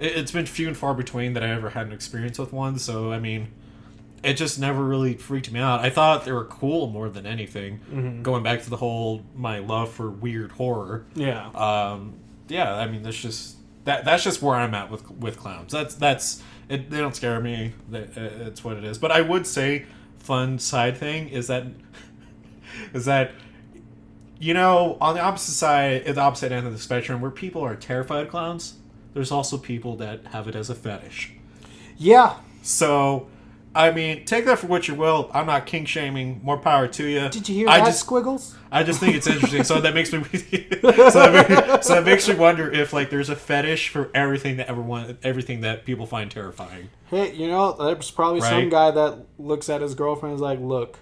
[SPEAKER 1] it's been few and far between that I ever had an experience with one. So I mean, it just never really freaked me out. I thought they were cool more than anything. Mm-hmm. Going back to the whole my love for weird horror.
[SPEAKER 2] Yeah.
[SPEAKER 1] I mean, that's just where I'm at with clowns. That's. They don't scare me. It's what it is. But I would say, fun side thing is that, on the opposite end of the spectrum, where people are terrified of clowns, there's also people that have it as a fetish.
[SPEAKER 2] Yeah.
[SPEAKER 1] So, I mean, take that for what you will. I'm not kink shaming. More power to you.
[SPEAKER 2] Did you hear that, Squiggles?
[SPEAKER 1] I just think it's interesting. So that makes me so that makes me wonder if there's a fetish for everything that people find terrifying.
[SPEAKER 2] Hey, there's probably some guy that looks at his girlfriend and is like, "Look,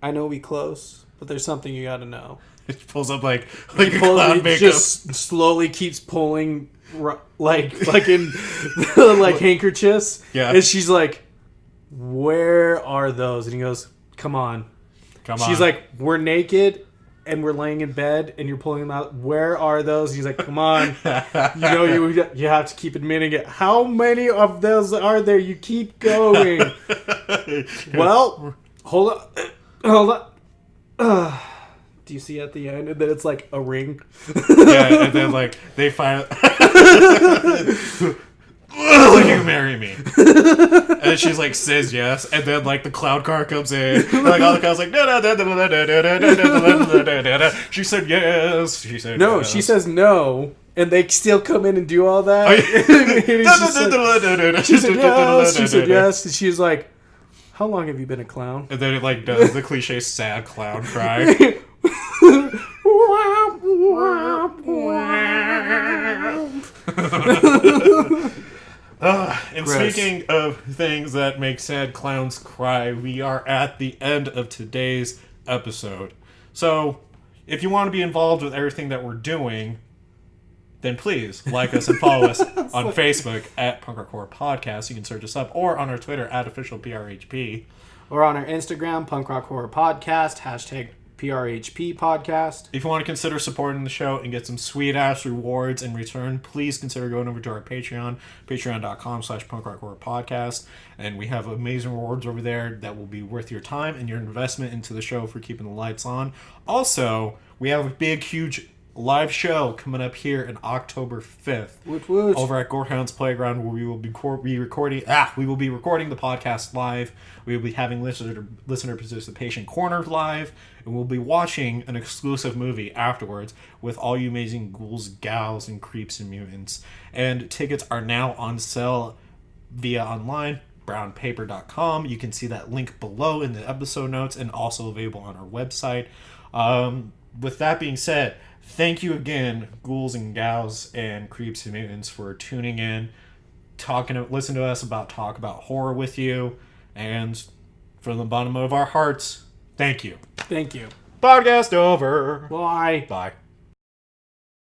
[SPEAKER 2] I know we close, but there's something you got to know."
[SPEAKER 1] It pulls up clown makeup.
[SPEAKER 2] Just slowly keeps pulling fucking handkerchiefs.
[SPEAKER 1] Yeah,
[SPEAKER 2] and she's like, "Where are those?" And he goes, Come on. She's like, we're naked and we're laying in bed and you're pulling them out. Where are those? And he's like, come on. You have to keep admitting it. How many of those are there? You keep going. Well, hold on. Do you see at the end? And then it's like a ring.
[SPEAKER 1] Yeah, and then they finally... will you marry me? And she's like, says yes. And then, like, the clown car comes in. And, like, all the clowns like, she said yes. She said
[SPEAKER 2] No,
[SPEAKER 1] yes.
[SPEAKER 2] she says no. And they still come in and do all that. She said yes. She said yes. And she's like, how long have you been a clown?
[SPEAKER 1] And then it, like, does the cliche sad clown cry. And
[SPEAKER 2] Gross.
[SPEAKER 1] speaking of things that make sad clowns cry, we are at the end of today's episode. So, if you want to be involved with everything that we're doing, then please like us and follow us on Facebook at Punk Rock Horror Podcast. You can search us up, or on our Twitter at officialprhp.
[SPEAKER 2] Or on our Instagram, Punk Rock Horror Podcast, hashtag PRHP Podcast.
[SPEAKER 1] If you want to consider supporting the show and get some sweet-ass rewards in return, please consider going over to our Patreon, patreon.com/punkrockhorrorpodcast. And we have amazing rewards over there that will be worth your time and your investment into the show for keeping the lights on. Also, we have a big, huge live show coming up here in October 5th over at Gorehound's Playground, where we will be recording the podcast live. We will be having listener participation corner live, and we'll be watching an exclusive movie afterwards with all you amazing ghouls, gals, and creeps and mutants. And tickets are now on sale via online, brownpaper.com. You can see that link below in the episode notes, and also available on our website. With that being said, thank you again, ghouls and gals and creeps and mutants, for tuning in, listen to us talk about horror with you, and from the bottom of our hearts, thank you.
[SPEAKER 2] Thank you.
[SPEAKER 1] Podcast over.
[SPEAKER 2] Bye.
[SPEAKER 1] Bye.